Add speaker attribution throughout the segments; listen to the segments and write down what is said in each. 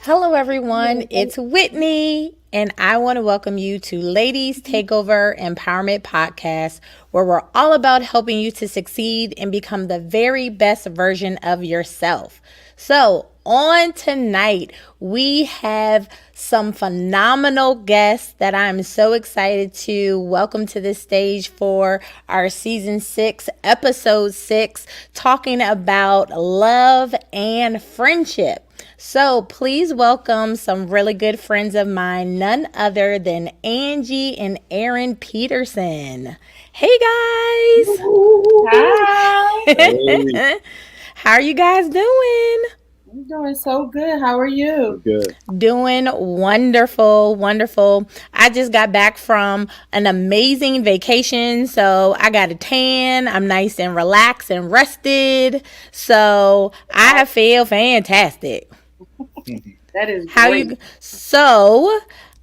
Speaker 1: Hello, everyone. It's Whitney, and I want to welcome you to Ladies Takeover Empowerment Podcast, where we're all about helping you to succeed and become the very best version of yourself. So, on tonight, we have some phenomenal guests that I'm so excited to welcome to this stage for our season 6, episode 6, talking about love and friendship. So please welcome some really good friends of mine, none other than Angie and Aaron Peterson. Hey guys.
Speaker 2: Hi.
Speaker 3: Hey,
Speaker 1: How are you guys doing?
Speaker 2: I'm doing so good. How are you?
Speaker 3: good.
Speaker 1: Doing wonderful, wonderful. I just got back from an amazing vacation, so I got a tan. I'm nice and relaxed and rested. So I feel fantastic.
Speaker 2: That is
Speaker 1: How
Speaker 2: great.
Speaker 1: you so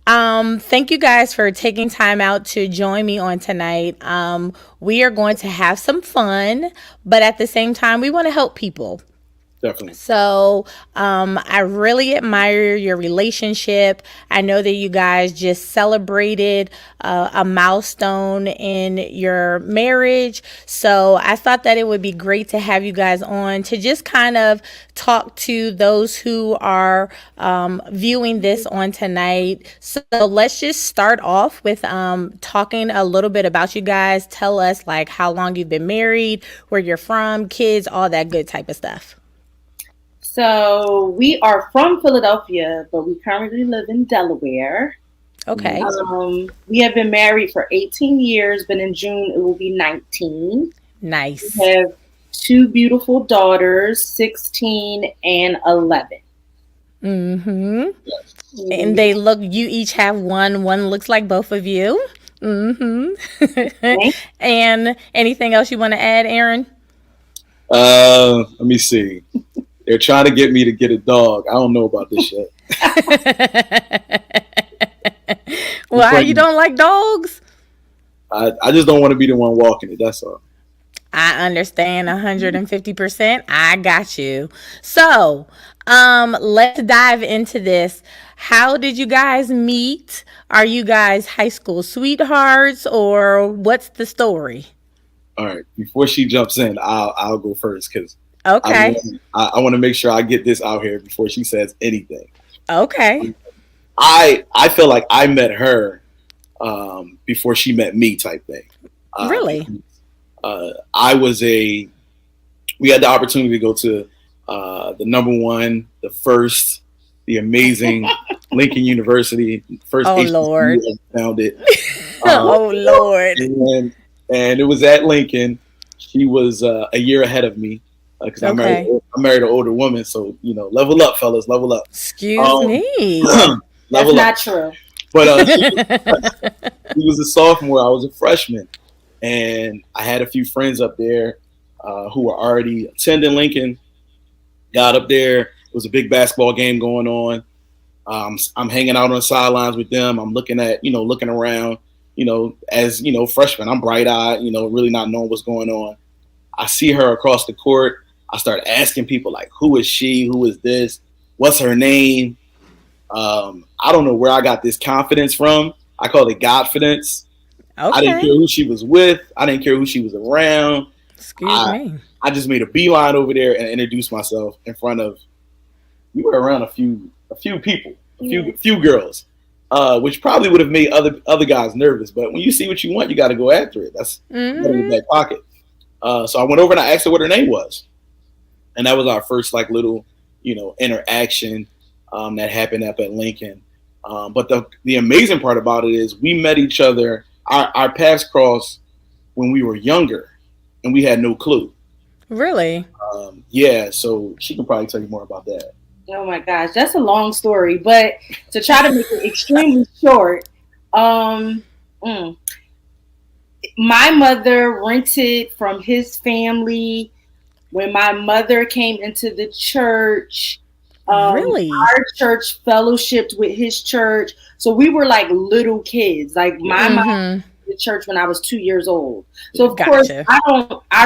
Speaker 1: thank you guys for taking time out to join me on tonight. We are going to have some fun, but at the same time we want to help people.
Speaker 3: Definitely.
Speaker 1: So I really admire your relationship. I know that you guys just celebrated a milestone in your marriage. So I thought that it would be great to have you guys on to just kind of talk to those who are viewing this on tonight. So let's just start off with talking a little bit about you guys. Tell us like how long you've been married, where you're from, kids, all that good type of stuff.
Speaker 2: So we are from Philadelphia, but we currently live in Delaware.
Speaker 1: Okay.
Speaker 2: We have been married for 18 years, but in June it will be 19.
Speaker 1: Nice.
Speaker 2: We have two beautiful daughters, 16 and 11.
Speaker 1: Mm-hmm. And they look, you each have one. One looks like both of you. Mm-hmm. And anything else you want to add, Aaron?
Speaker 3: Let me see. They're trying to get me to get a dog. I don't know about this shit.
Speaker 1: Why you don't like dogs?
Speaker 3: I just don't want to be the one walking it. That's all.
Speaker 1: I understand 150%. I got you. So, let's dive into this. How did you guys meet? Are you guys high school sweethearts or what's the story?
Speaker 3: All right. Before she jumps in, I'll go first because
Speaker 1: Okay.
Speaker 3: I want to make sure I get this out here before she says anything.
Speaker 1: Okay.
Speaker 3: I feel like I met her before she met me, type thing.
Speaker 1: Really?
Speaker 3: We had the opportunity to go to the number one, the first, the amazing Lincoln University, first
Speaker 1: Oh, Lord.
Speaker 3: HBCU founded.
Speaker 1: Oh, Lord.
Speaker 3: And it was at Lincoln. She was a year ahead of me because I married an older woman. So, level up, fellas, level up.
Speaker 1: Excuse me.
Speaker 2: That's
Speaker 3: level
Speaker 2: not
Speaker 3: up.
Speaker 2: true.
Speaker 3: But he was a sophomore. I was a freshman. And I had a few friends up there who were already attending Lincoln. Got up there. It was a big basketball game going on. I'm hanging out on the sidelines with them. I'm looking around, as, freshman. I'm bright-eyed, really not knowing what's going on. I see her across the court. I start asking people, like, who is she? Who is this? What's her name? I don't know where I got this confidence from. I call it Godfidence.
Speaker 1: Okay.
Speaker 3: I didn't care who she was with. I didn't care who she was around.
Speaker 1: Excuse me.
Speaker 3: I just made a beeline over there and introduced myself in front of. We were around a few people, a few girls, which probably would have made other guys nervous. But when you see what you want, you got to go after it. That's in the back pocket. So I went over and I asked her what her name was, and that was our first little interaction that happened up at Lincoln. But the amazing part about it is we met each other. Our paths crossed when we were younger, and we had no clue.
Speaker 1: Really?
Speaker 3: Yeah, so she can probably tell you more about that.
Speaker 2: Oh my gosh, that's a long story. But to try to make it extremely short, my mother rented from his family when my mother came into the church.
Speaker 1: Really?
Speaker 2: Our church fellowshipped with his church. So we were like little kids. Like my mom went to church when I was 2 years old. So of course I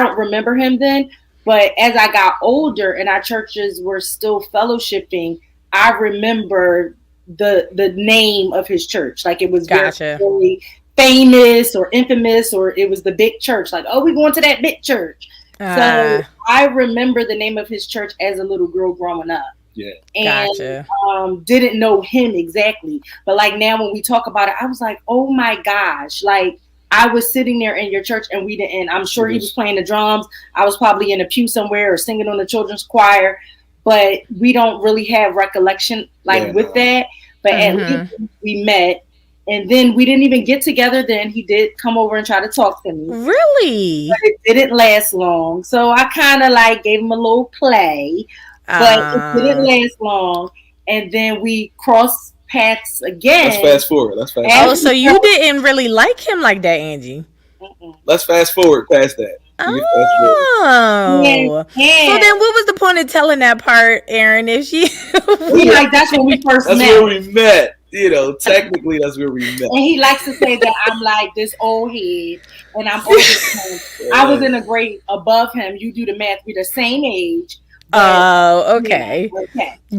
Speaker 2: don't remember him then. But as I got older and our churches were still fellowshipping, I remember the name of his church. Like it was
Speaker 1: Gotcha.
Speaker 2: very famous or infamous, or it was the big church. Like, oh, we're going to that big church. So I remember the name of his church as a little girl growing up.
Speaker 3: Yeah.
Speaker 2: And didn't know him exactly. But like now when we talk about it, I was like, oh my gosh, like I was sitting there in your church and we didn't, I'm sure he was playing the drums. I was probably in a pew somewhere or singing on the children's choir, but we don't really have recollection with that. But at least we met. And then we didn't even get together then. He did come over and try to talk to me.
Speaker 1: Really?
Speaker 2: But it didn't last long. So I kind of like gave him a little play. But it didn't last long. And then we crossed paths again.
Speaker 3: Let's fast forward.
Speaker 1: Oh, so you didn't really like him like that, Angie?
Speaker 3: Let's fast forward past that.
Speaker 1: Oh. So then what was the point of telling that part, Aaron, if she...
Speaker 2: that's when we first met.
Speaker 3: That's where we met. You know, technically that's where we met.
Speaker 2: And he likes to say that I'm like this old head and I'm older than him. I was in a grade above him. You do the math. We're the same age.
Speaker 1: Oh, okay.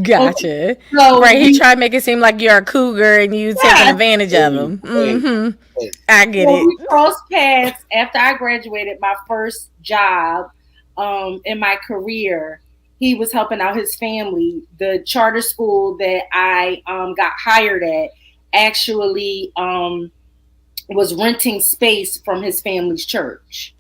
Speaker 1: Gotcha. Okay. So he tried to make it seem like you're a cougar and you taking advantage of him. I get it.
Speaker 2: We crossed paths after I graduated my first job in my career. He was helping out his family. The charter school that I got hired at actually was renting space from his family's church.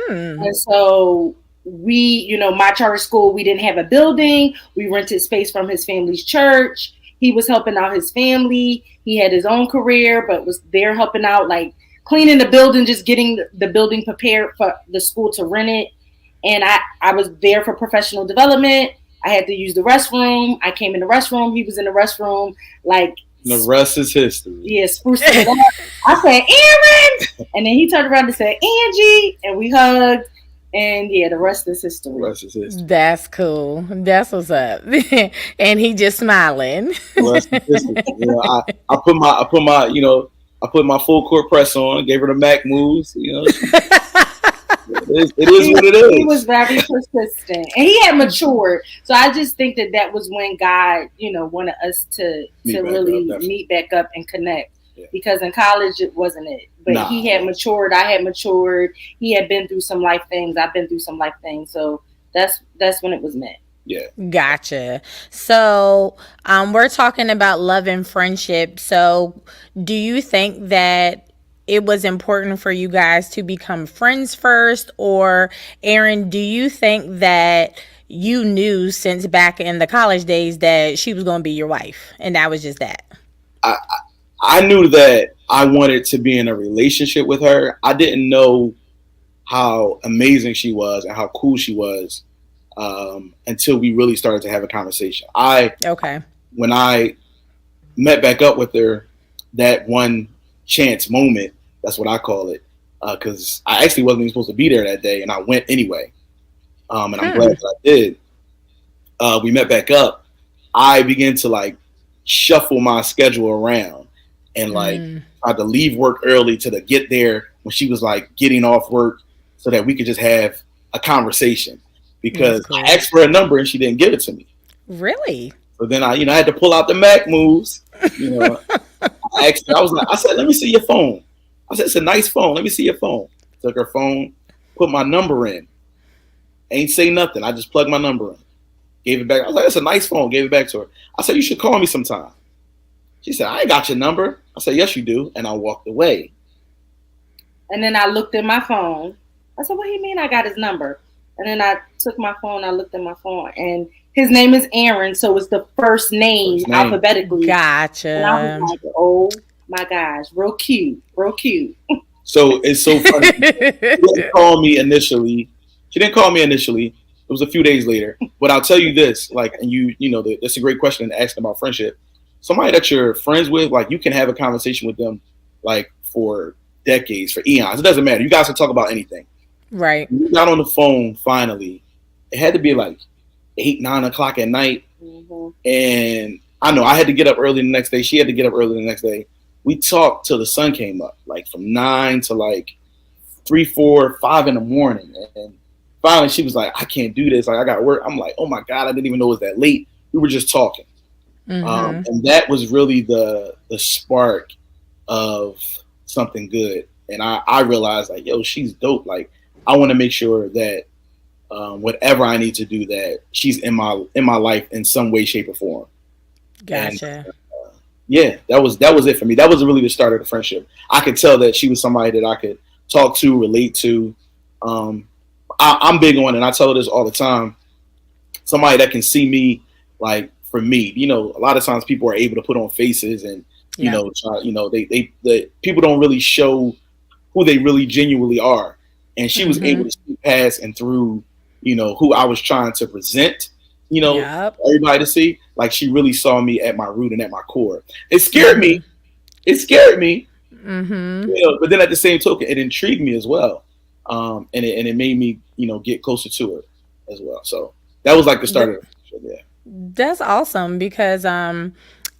Speaker 2: And so we, my charter school, we didn't have a building. We rented space from his family's church. He was helping out his family. He had his own career, but was there helping out, like cleaning the building, just getting the building prepared for the school to rent it. And I was there for professional development. I had to use the restroom. I came in the restroom. He was in the restroom. Like
Speaker 3: the rest is history.
Speaker 2: Yeah, sprucing it up. I said, Aaron! And then he turned around and said, Angie! And we hugged. And yeah, the rest is history.
Speaker 1: That's cool. That's what's up. And he just smiling.
Speaker 3: I put my full court press on, gave her the Mac moves, It is what it is.
Speaker 2: He was very persistent, and he had matured. So I just think that was when God, wanted us to really meet back up and connect. Yeah. Because in college it wasn't it, but he had matured. I had matured. He had been through some life things. I've been through some life things. So that's when it was met.
Speaker 3: Yeah.
Speaker 1: Gotcha. So we're talking about love and friendship. So do you think that it was important for you guys to become friends first? Or Aaron, do you think that you knew since back in the college days that she was going to be your wife and that was just that?
Speaker 3: I knew that I wanted to be in a relationship with her. I didn't know how amazing she was and how cool she was until we really started to have a conversation. When I met back up with her, that one chance moment, that's what I call it, because I actually wasn't even supposed to be there that day, and I went anyway. And I'm glad that I did. We met back up. I began to shuffle my schedule around and tried to leave work early to get there when she was getting off work so that we could just have a conversation, because I asked for a number and she didn't give it to me.
Speaker 1: Really?
Speaker 3: So then I had to pull out the Mac moves. I said, let me see your phone. I said, it's a nice phone. Let me see your phone. Took her phone, put my number in. Ain't say nothing. I just plugged my number in. Gave it back. I was like, it's a nice phone. Gave it back to her. I said, you should call me sometime. She said, I ain't got your number. I said, yes, you do. And I walked away.
Speaker 2: And then I looked at my phone. I said, what do you mean I got his number? And then I took my phone. I looked at my phone. And his name is Aaron. So it's the first name alphabetically.
Speaker 1: Gotcha.
Speaker 2: And I was like, oh my gosh, real cute. Real cute.
Speaker 3: So it's so funny. She didn't call me initially. It was a few days later. But I'll tell you this, and that's a great question to ask about friendship. Somebody that you're friends with, you can have a conversation with them, for decades, for eons. It doesn't matter. You guys can talk about anything.
Speaker 1: Right.
Speaker 3: When we got on the phone finally, it had to be 8, 9 o'clock at night. Mm-hmm. And I know I had to get up early the next day. She had to get up early the next day. We talked till the sun came up, from 9 to 3, 4, 5 in the morning. And finally she was like, I can't do this. I got work. I'm like, oh my God, I didn't even know it was that late. We were just talking. And that was really the spark of something good. And I realized like, yo, she's dope. Like, I want to make sure that whatever I need to do, that she's in my life in some way, shape, or form. And
Speaker 1: Gotcha.
Speaker 3: yeah, that was it for me. That was really the start of the friendship. I could tell that she was somebody that I could talk to, relate to. Um, I'm big on, and I tell her this all the time. Somebody that can see me, like, for me. You know, a lot of times people are able to put on faces, and
Speaker 1: Yeah.
Speaker 3: the people don't really show who they really genuinely are. And she was able to see past and through, who I was trying to present,
Speaker 1: Yep.
Speaker 3: everybody to see. Like, she really saw me at my root and at my core. It scared me. It scared me. But then at the same token, it intrigued me as well. And it made me, get closer to her as well. So that was like the start of the friendship.
Speaker 1: That's awesome because I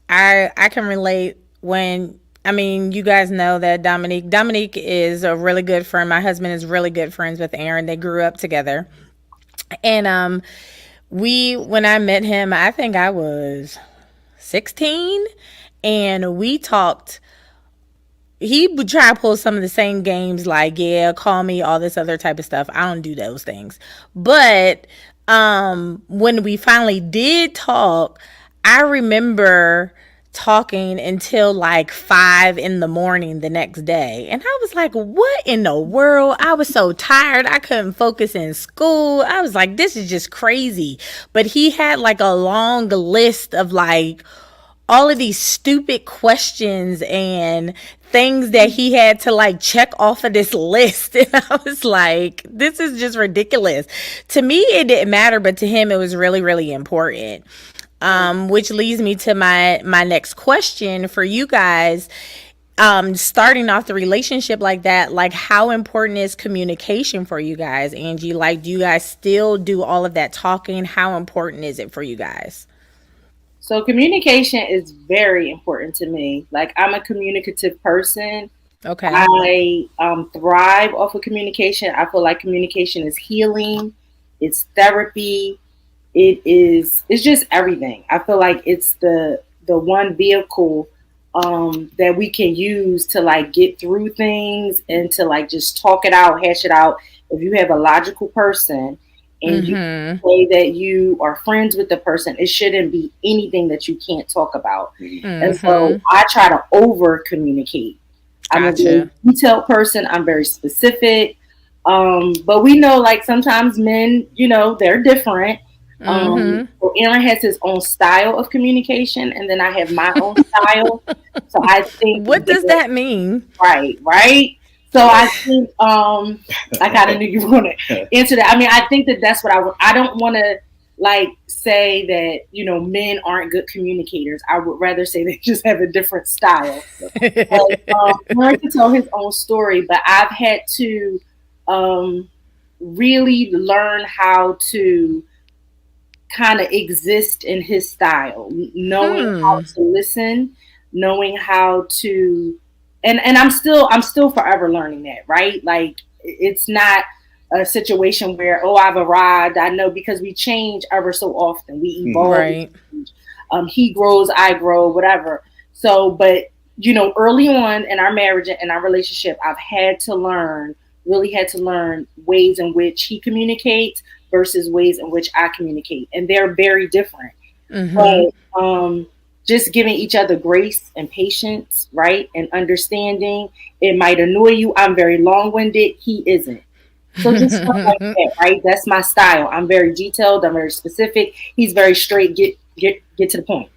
Speaker 1: can relate when I mean you guys know that Dominique is a really good friend. My husband is really good friends with Aaron. They grew up together. And we when I met him, I think I was 16, and we talked. He would try to pull some of the same games like, yeah, call me, all this other type of stuff. I don't do those things. But when we finally did talk, I remember talking until like 5 in the morning the next day. And I was like, what in the world? I was so tired. I couldn't focus in school. I was like, this is just crazy. But he had like a long list of like all of these stupid questions and things that he had to like check off of this list. And I was like, this is just ridiculous. To me, it didn't matter, but to him, it was really, really important. Which leads me to my next question for you guys. Starting off the relationship like that, like how important is communication for you guys, Angie? Like, do you guys still do all of that talking? How important is it for you guys?
Speaker 2: So communication is very important to me. Like, I'm a communicative person.
Speaker 1: Okay.
Speaker 2: I thrive off of communication. I feel like communication is healing. It's therapy. It's just everything. I feel like it's the one vehicle that we can use to like get through things and to like just talk it out, hash it out. If you have a logical person and you say that you are friends with the person, it shouldn't be anything that you can't talk about. And so I try to over communicate. I'm a very detailed person. I'm very specific. But we know like sometimes men, they're different. So Aaron has his own style of communication, and then I have my own style. So I think
Speaker 1: What does that mean?
Speaker 2: right. So I think I kind of knew you were going to answer that. I mean, I think that's what I don't want to like say that men aren't good communicators. I would rather say they just have a different style. Aaron can tell his own story, but I've had to really learn how to kind of exist in his style, knowing how to listen, knowing how to, and I'm still forever learning that, right? Like, it's not a situation where, I've arrived. I know, because we change ever so often. We evolve.
Speaker 1: Right.
Speaker 2: He grows, I grow, whatever. So, but early on in our marriage and our relationship, I've really had to learn ways in which he communicates versus ways in which I communicate. And they're very different. But just giving each other grace and patience, right? And understanding. It might annoy you. I'm very long-winded. He isn't. So just stuff like that, right? That's my style. I'm very detailed. I'm very specific. He's very straight. Get to the point.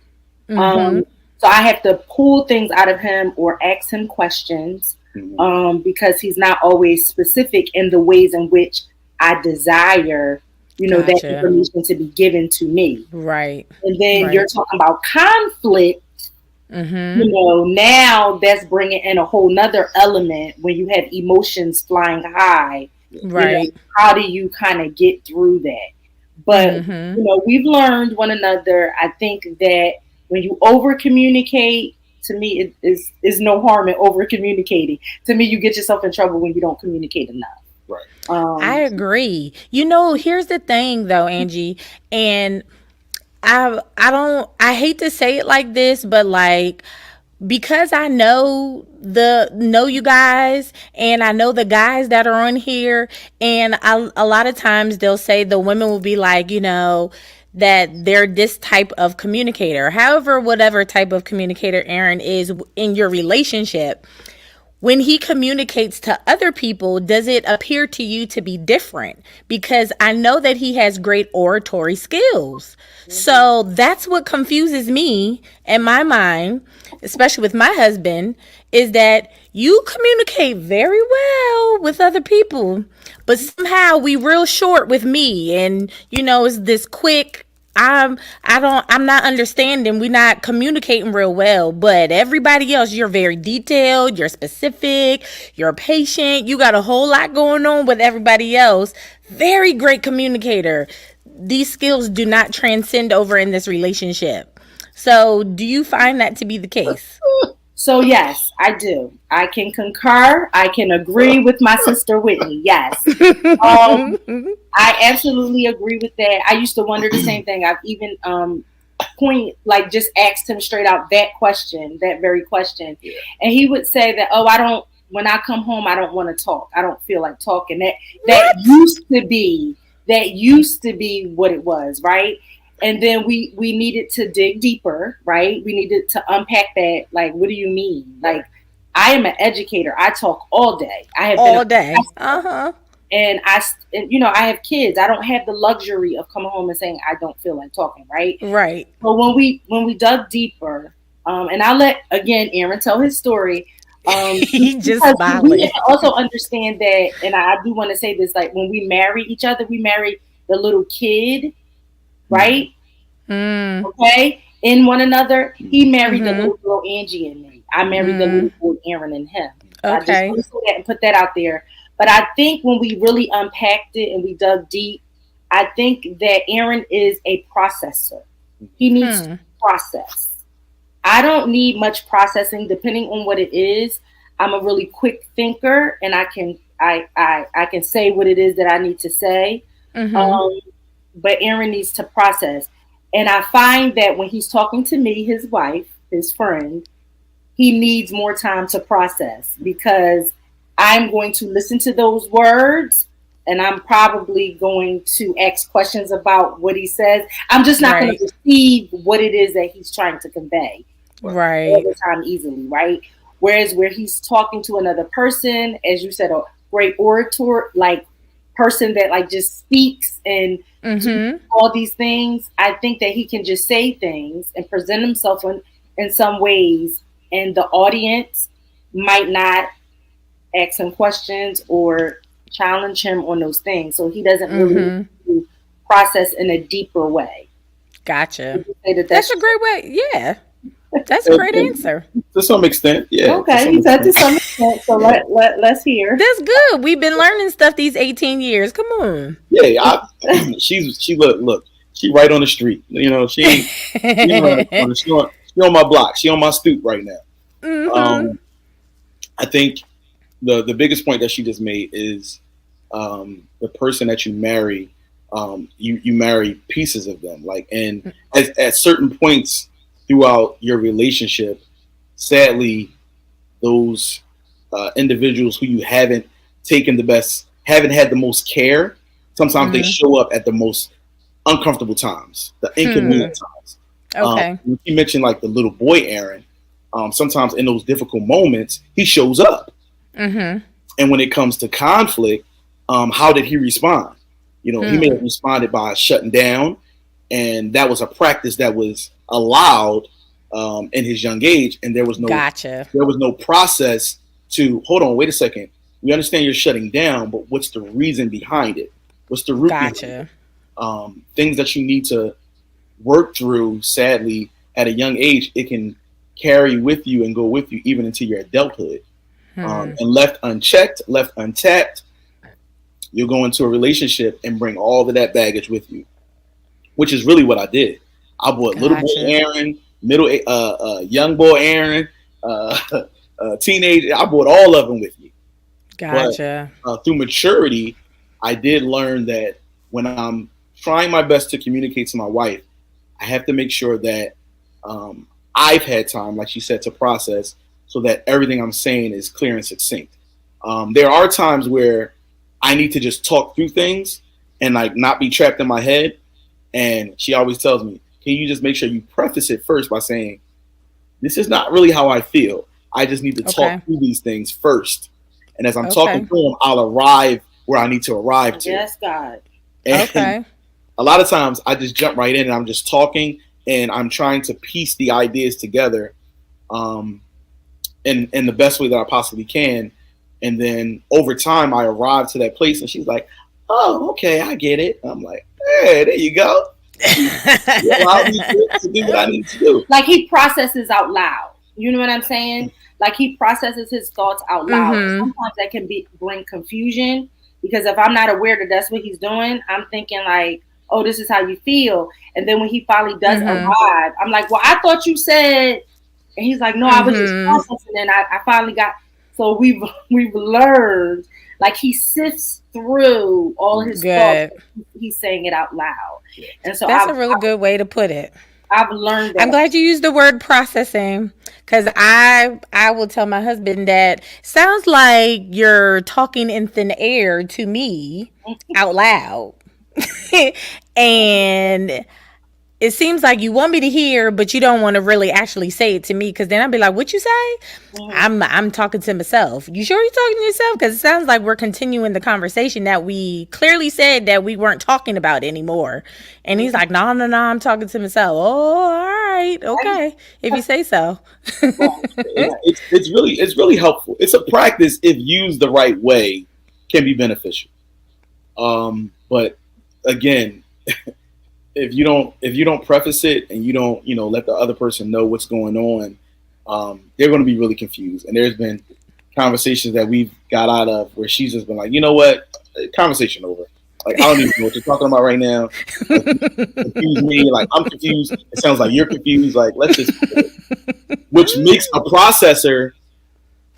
Speaker 2: So I have to pull things out of him or ask him questions because he's not always specific in the ways in which I desire, that information to be given to me.
Speaker 1: Right.
Speaker 2: And then you're talking about conflict. Now that's bringing in a whole nother element when you have emotions flying high.
Speaker 1: Right.
Speaker 2: How do you kind of get through that? But, we've learned one another. I think that when you over communicate, to me, it is no harm in over communicating. To me, you get yourself in trouble when you don't communicate enough.
Speaker 3: Right.
Speaker 1: I agree. Here's the thing though, Angie, and I hate to say it like this, but like, because I know you guys, and I know the guys that are on here, and a lot of times they'll say the women will be like, that they're this type of communicator. However, whatever type of communicator Aaron is in your relationship, when he communicates to other people, does it appear to you to be different? Because I know that he has great oratory skills. So that's what confuses me in my mind, especially with my husband, is that you communicate very well with other people, but somehow we real short with me. And, it's this quick, I'm not understanding. We're not communicating real well. But everybody else, you're very detailed, you're specific, you're patient, you got a whole lot going on with everybody else. Very great communicator. These skills do not transcend over in this relationship. So do you find that to be the case?
Speaker 2: So yes, I do. I can concur. I can agree with my sister Whitney. Yes. I absolutely agree with that. I used to wonder the same thing. I've even just asked him straight out that question, that very question. Yeah. And he would say that, "Oh, I don't when I come home, I don't want to talk. I don't feel like talking." That used to be what it was, right? And then we needed to dig deeper, right? We needed to unpack that. Like, what do you mean? Like, I am an educator. I talk all day. I have
Speaker 1: all day. Uh-huh.
Speaker 2: And I have kids. I don't have the luxury of coming home and saying I don't feel like talking, right?
Speaker 1: Right.
Speaker 2: But when we dug deeper, and I'll let again Aaron tell his story.
Speaker 1: He just smiling.
Speaker 2: We also understand that, and I do want to say this: like when we marry each other, we marry the little kid, right? Okay, in one another. He married the little girl Angie and me. I married the little boy Aaron and him.
Speaker 1: Okay.
Speaker 2: I just want to say that and put that out there. But I think when we really unpacked it and we dug deep, I think that Aaron is a processor. He needs to process. I don't need much processing, depending on what it is. I'm a really quick thinker, and I can say what it is that I need to say. But Aaron needs to process. And I find that when he's talking to me, his wife, his friend, he needs more time to process, because I'm going to listen to those words and I'm probably going to ask questions about what he says. I'm just not going to receive what it is that he's trying to convey all the time easily, right? Whereas where he's talking to another person, as you said, a great orator, like person that like just speaks and all these things, I think that he can just say things and present himself in some ways, and the audience might not ask him questions or challenge him on those things. So he doesn't really process in a deeper way.
Speaker 1: Gotcha. That's a great way. Yeah. That's a great answer.
Speaker 3: To some extent, yeah.
Speaker 2: Okay, he said to some extent. So let's hear.
Speaker 1: That's good. We've been learning stuff these 18 years. Come on.
Speaker 3: Yeah, she look. She right on the street. She on my block. She on my stoop right now. I think the biggest point that she just made is the person that you marry. You marry pieces of them. Like, and at certain points throughout your relationship, sadly, those individuals who you haven't had the most care, sometimes they show up at the most uncomfortable times, the inconvenient times.
Speaker 1: Okay.
Speaker 3: You mentioned like the little boy Aaron. Sometimes in those difficult moments, he shows up. And when it comes to conflict, how did he respond? He may have responded by shutting down, and that was a practice that was allowed in his young age, and there was no process to hold on, wait a second. We understand you're shutting down, but what's the reason behind it? What's the root behind it? Things that you need to work through, sadly, at a young age, it can carry with you and go with you even into your adulthood. And left unchecked, left untapped, you'll go into a relationship and bring all of that baggage with you, which is really what I did. I brought little boy Aaron, young boy Aaron, teenager. I brought all of them with me.
Speaker 1: Gotcha.
Speaker 3: But, through maturity, I did learn that when I'm trying my best to communicate to my wife, I have to make sure that I've had time, like she said, to process so that everything I'm saying is clear and succinct. There are times where I need to just talk through things and like not be trapped in my head. And she always tells me, can you just make sure you preface it first by saying, this is not really how I feel. I just need to talk through these things first. And as I'm talking through them, I'll arrive where I need to arrive to.
Speaker 2: Yes, God.
Speaker 3: And a lot of times I just jump right in and I'm just talking and I'm trying to piece the ideas together in the best way that I possibly can. And then over time I arrive to that place and she's like, oh, okay, I get it. I'm like, hey, there you go. You allow me to do what I need to do.
Speaker 2: Like he processes out loud. You know what I'm saying? Like he processes his thoughts out loud. Sometimes that can bring confusion because if I'm not aware that that's what he's doing, I'm thinking like, oh, this is how you feel. And then when he finally does arrive, I'm like, well, I thought you said, and he's like, no, I was just processing. And I finally got, so we've learned, like he sifts through all his thoughts. He's saying it out loud. And so
Speaker 1: that's a really good way to put it.
Speaker 2: I've learned that.
Speaker 1: I'm glad you used the word processing because I will tell my husband that sounds like you're talking in thin air to me out loud. And it seems like you want me to hear, but you don't want to really actually say it to me because then I'll be like, what you say? I'm talking to myself. You sure you're talking to yourself? Because it sounds like we're continuing the conversation that we clearly said that we weren't talking about anymore. And he's like, no, I'm talking to myself. Oh, all right. Okay. If you say so.
Speaker 3: It's really helpful. It's a practice if used the right way can be beneficial. But again, if you don't preface it and you don't, let the other person know what's going on, they're going to be really confused. And there's been conversations that we've got out of where she's just been like, you know what, conversation over. Like, I don't even know what you're talking about right now. Like, you confuse me. Like, I'm confused. It sounds like you're confused. Like, let's just, which makes a processor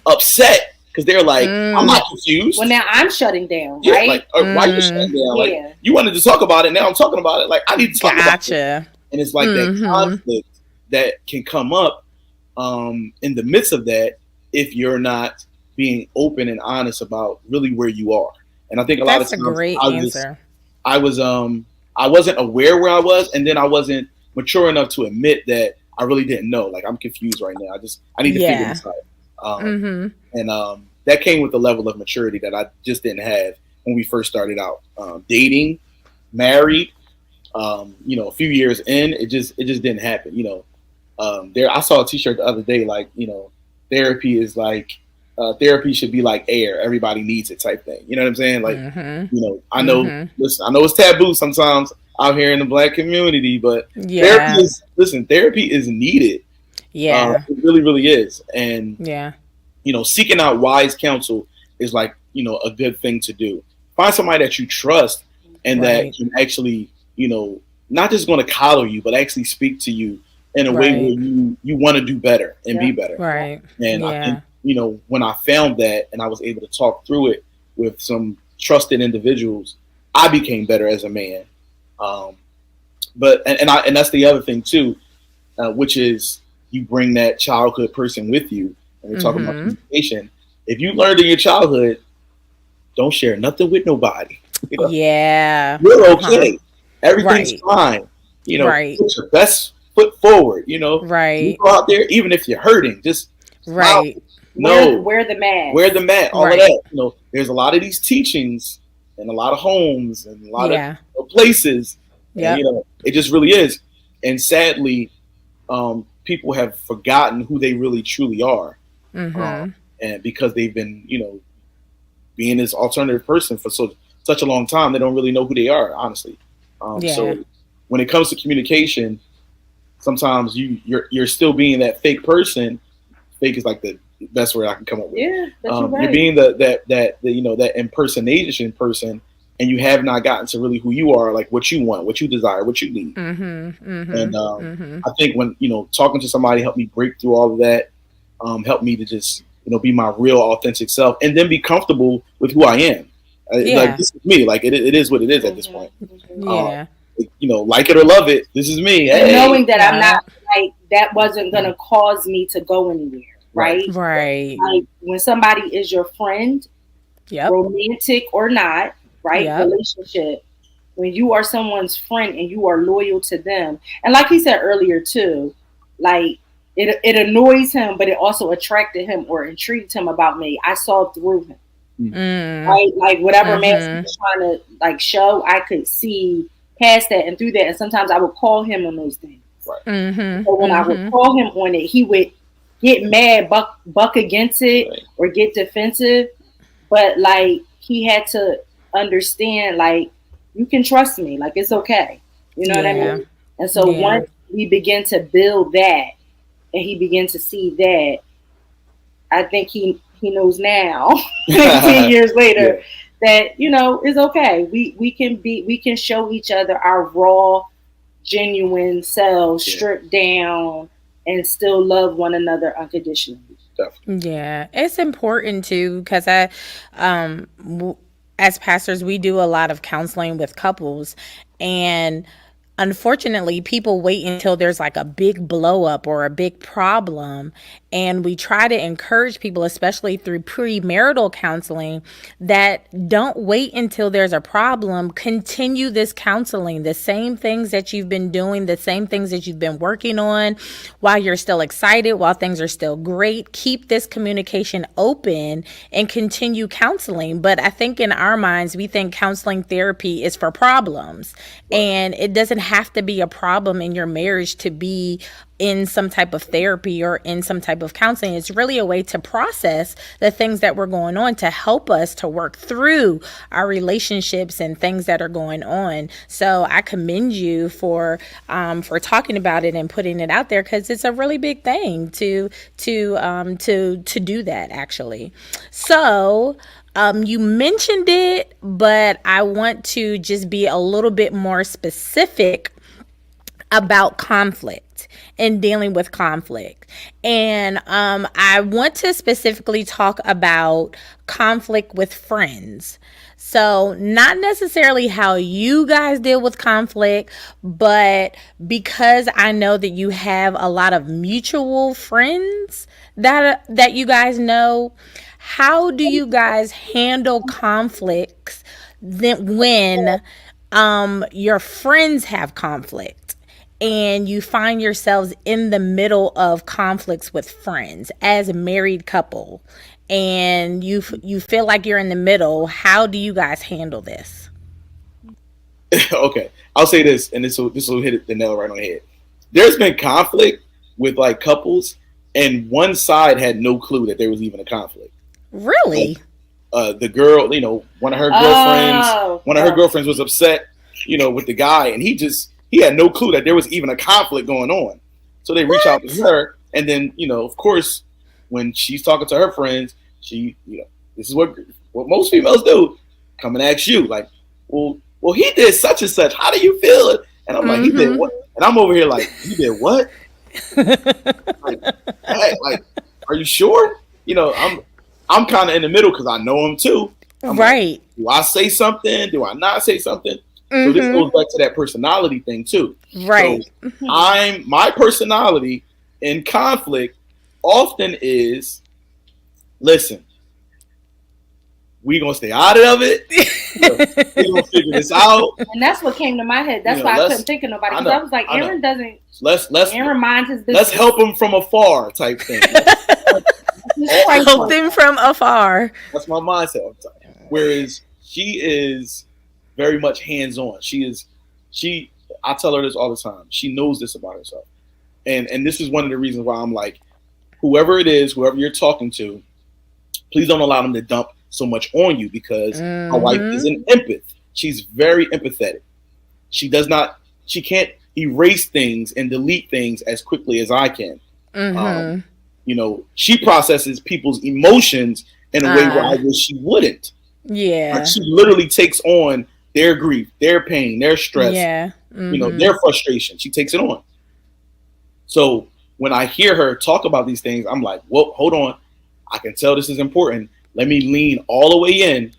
Speaker 3: upset. Because they're like, I'm not confused.
Speaker 2: Well, now I'm shutting down,
Speaker 3: yeah,
Speaker 2: right?
Speaker 3: Like, why are you shutting down? Like, you wanted to talk about it, now I'm talking about it. Like, I need to talk about it. And it's like that conflict that can come up in the midst of that if you're not being open and honest about really where you are. And I think a lot of times I wasn't aware where I was, and then I wasn't mature enough to admit that I really didn't know. Like, I'm confused right now. I need to figure this out. And that came with a level of maturity that I just didn't have when we first started out dating, married. A few years in, it just didn't happen. I saw a T-shirt the other day, like, therapy is like therapy should be like air. Everybody needs it, type thing. You know what I'm saying? Like, I know. Listen, I know it's taboo sometimes out here in the Black community, but therapy is needed. Yeah, it really, really is. And seeking out wise counsel is like, a good thing to do. Find somebody that you trust and that can actually, not just going to collar you, but actually speak to you in a way where you want to do better and be better. Right. And I think, when I found that and I was able to talk through it with some trusted individuals, I became better as a man. But that's the other thing too, which is you bring that childhood person with you. And we're talking about communication. If you learned in your childhood, don't share nothing with nobody.
Speaker 1: Yeah.
Speaker 3: You're okay. Everything's fine. Put your best foot forward, You go out there, even if you're hurting, just smile.
Speaker 2: Wear the mask.
Speaker 3: Wear the mask. All of that. There's a lot of these teachings in a lot of homes and a lot of places. Yeah. It just really is. And sadly, people have forgotten who they really truly are. And because they've been, being this alternative person for such a long time, they don't really know who they are, honestly. So when it comes to communication, sometimes you're still being that fake person. Fake is like the best word I can come up with.
Speaker 2: Yeah, that's right.
Speaker 3: You're being that impersonation person, and you have not gotten to really who you are, like what you want, what you desire, what you need. And I think when talking to somebody helped me break through all of that, helped me to just be my real authentic self, and then be comfortable with who I am. Like, this is me. Like it is what it is at this point. like it or love it, this is me. Hey.
Speaker 2: Knowing that I'm not like that wasn't gonna cause me to go anywhere, right?
Speaker 1: Right.
Speaker 2: Like when somebody is your friend, romantic or not, right? Relationship. When you are someone's friend and you are loyal to them, and like he said earlier too, like it annoys him, but it also attracted him or intrigued him about me. I saw through him. Right? Like whatever mask he was trying to like show, I could see past that and through that. And sometimes I would call him on those things.
Speaker 3: Right.
Speaker 2: So when I would call him on it, he would get mad, buck against it, or get defensive. But like he had to understand, like, you can trust me, like it's okay. You know what I mean? And so once we begin to build that and he began to see that, I think he knows now, 10 years later, that it's okay. We can show each other our raw, genuine selves, stripped down, and still love one another unconditionally.
Speaker 1: Yeah, it's important too because as pastors, we do a lot of counseling with couples, and unfortunately, people wait until there's like a big blow up or a big problem. And we try to encourage people, especially through premarital counseling, that don't wait until there's a problem. Continue this counseling, the same things that you've been doing, the same things that you've been working on while you're still excited, while things are still great. Keep this communication open and continue counseling. But I think in our minds, we think counseling therapy is for problems. And it doesn't have to be a problem in your marriage to be in some type of therapy or in some type of counseling. It's really a way to process the things that were going on, to help us to work through our relationships and things that are going on. So I commend you for talking about it and putting it out there, because it's a really big thing to do that, actually. So you mentioned it, but I want to just be a little bit more specific about conflict and dealing with conflict. And I want to specifically talk about conflict with friends. So not necessarily how you guys deal with conflict, but because I know that you have a lot of mutual friends that you guys know, how do you guys handle conflicts when your friends have conflict and you find yourselves in the middle of conflicts with friends as a married couple, and you feel like you're in the middle? How do you guys handle this?
Speaker 3: Okay, I'll say this, and this will hit the nail right on the head. There's been conflict with like couples, and one side had no clue that there was even a conflict.
Speaker 1: Really?
Speaker 3: The girl, one of her girlfriends was upset, with the guy, and he had no clue that there was even a conflict going on. So they reach out to her, and then, of course, when she's talking to her friends, she, this is what most females do, come and ask you, like, well, he did such and such. How do you feel? And I'm like, he did what? And I'm over here like, he did what? like, are you sure? I'm kind of in the middle because I know him too. I'm
Speaker 1: right.
Speaker 3: Like, do I say something? Do I not say something? So this goes back to that personality thing too.
Speaker 1: Right.
Speaker 3: So my personality in conflict often is, listen, we gonna stay out of it. We gonna figure this out.
Speaker 2: And that's what came to my head. That's why I couldn't think of nobody, because I was like, Aaron doesn't. Aaron minds his business.
Speaker 3: Let's help him from afar, type thing.
Speaker 1: Help them from afar.
Speaker 3: That's my mindset all the time. Whereas she is very much hands-on. I tell her this all the time. She knows this about herself. And this is one of the reasons why I'm like, whoever it is, whoever you're talking to, please don't allow them to dump so much on you, because my wife is an empath. She's very empathetic. She can't erase things and delete things as quickly as I can. She processes people's emotions in a way where I wish she wouldn't.
Speaker 1: Yeah.
Speaker 3: Like, she literally takes on their grief, their pain, their stress, their frustration. She takes it on. So when I hear her talk about these things, I'm like, whoa, hold on. I can tell this is important. Let me lean all the way in,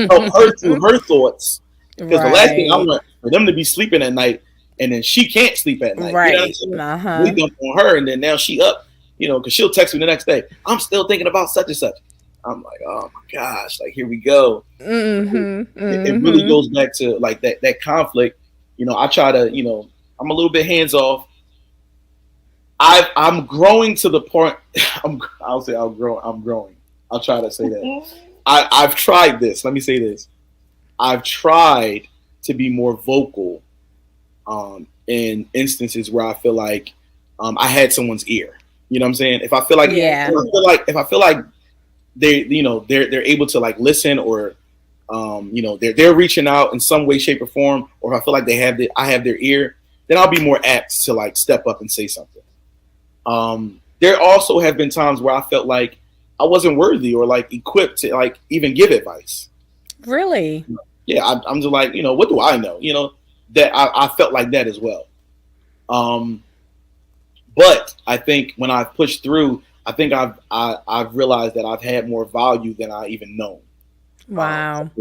Speaker 3: help her through her thoughts, Because the last thing I
Speaker 1: Right.
Speaker 3: want for them to be sleeping at night and then she can't sleep at night. You know what I'm
Speaker 1: Right.
Speaker 3: saying? We
Speaker 1: Uh-huh.
Speaker 3: dump on her and then now she up, because she'll text me the next day. I'm still thinking about such and such. I'm like, oh my gosh, like here we go.
Speaker 1: Mm-hmm.
Speaker 3: It really
Speaker 1: Mm-hmm.
Speaker 3: goes back to like that conflict. I try to, I'm a little bit hands off. I'm growing to the point. I'll say I'll grow. I'm growing. I'll try to say that. I've tried this. Let me say this. I've tried to be more vocal in instances where I feel like I had someone's ear. You know what I'm saying? If I feel like,
Speaker 1: Yeah.
Speaker 3: if I feel like they, they're able to like listen or, they're reaching out in some way, shape, or form, or if I feel like I have their ear, then I'll be more apt to like step up and say something. There also have been times where I felt like I wasn't worthy or like equipped to like even give advice.
Speaker 1: Really?
Speaker 3: Yeah, I'm just like, what do I know? That I felt like that as well. Um, but I think when I've pushed through, I think I've realized that I've had more value than I even known.
Speaker 1: Wow.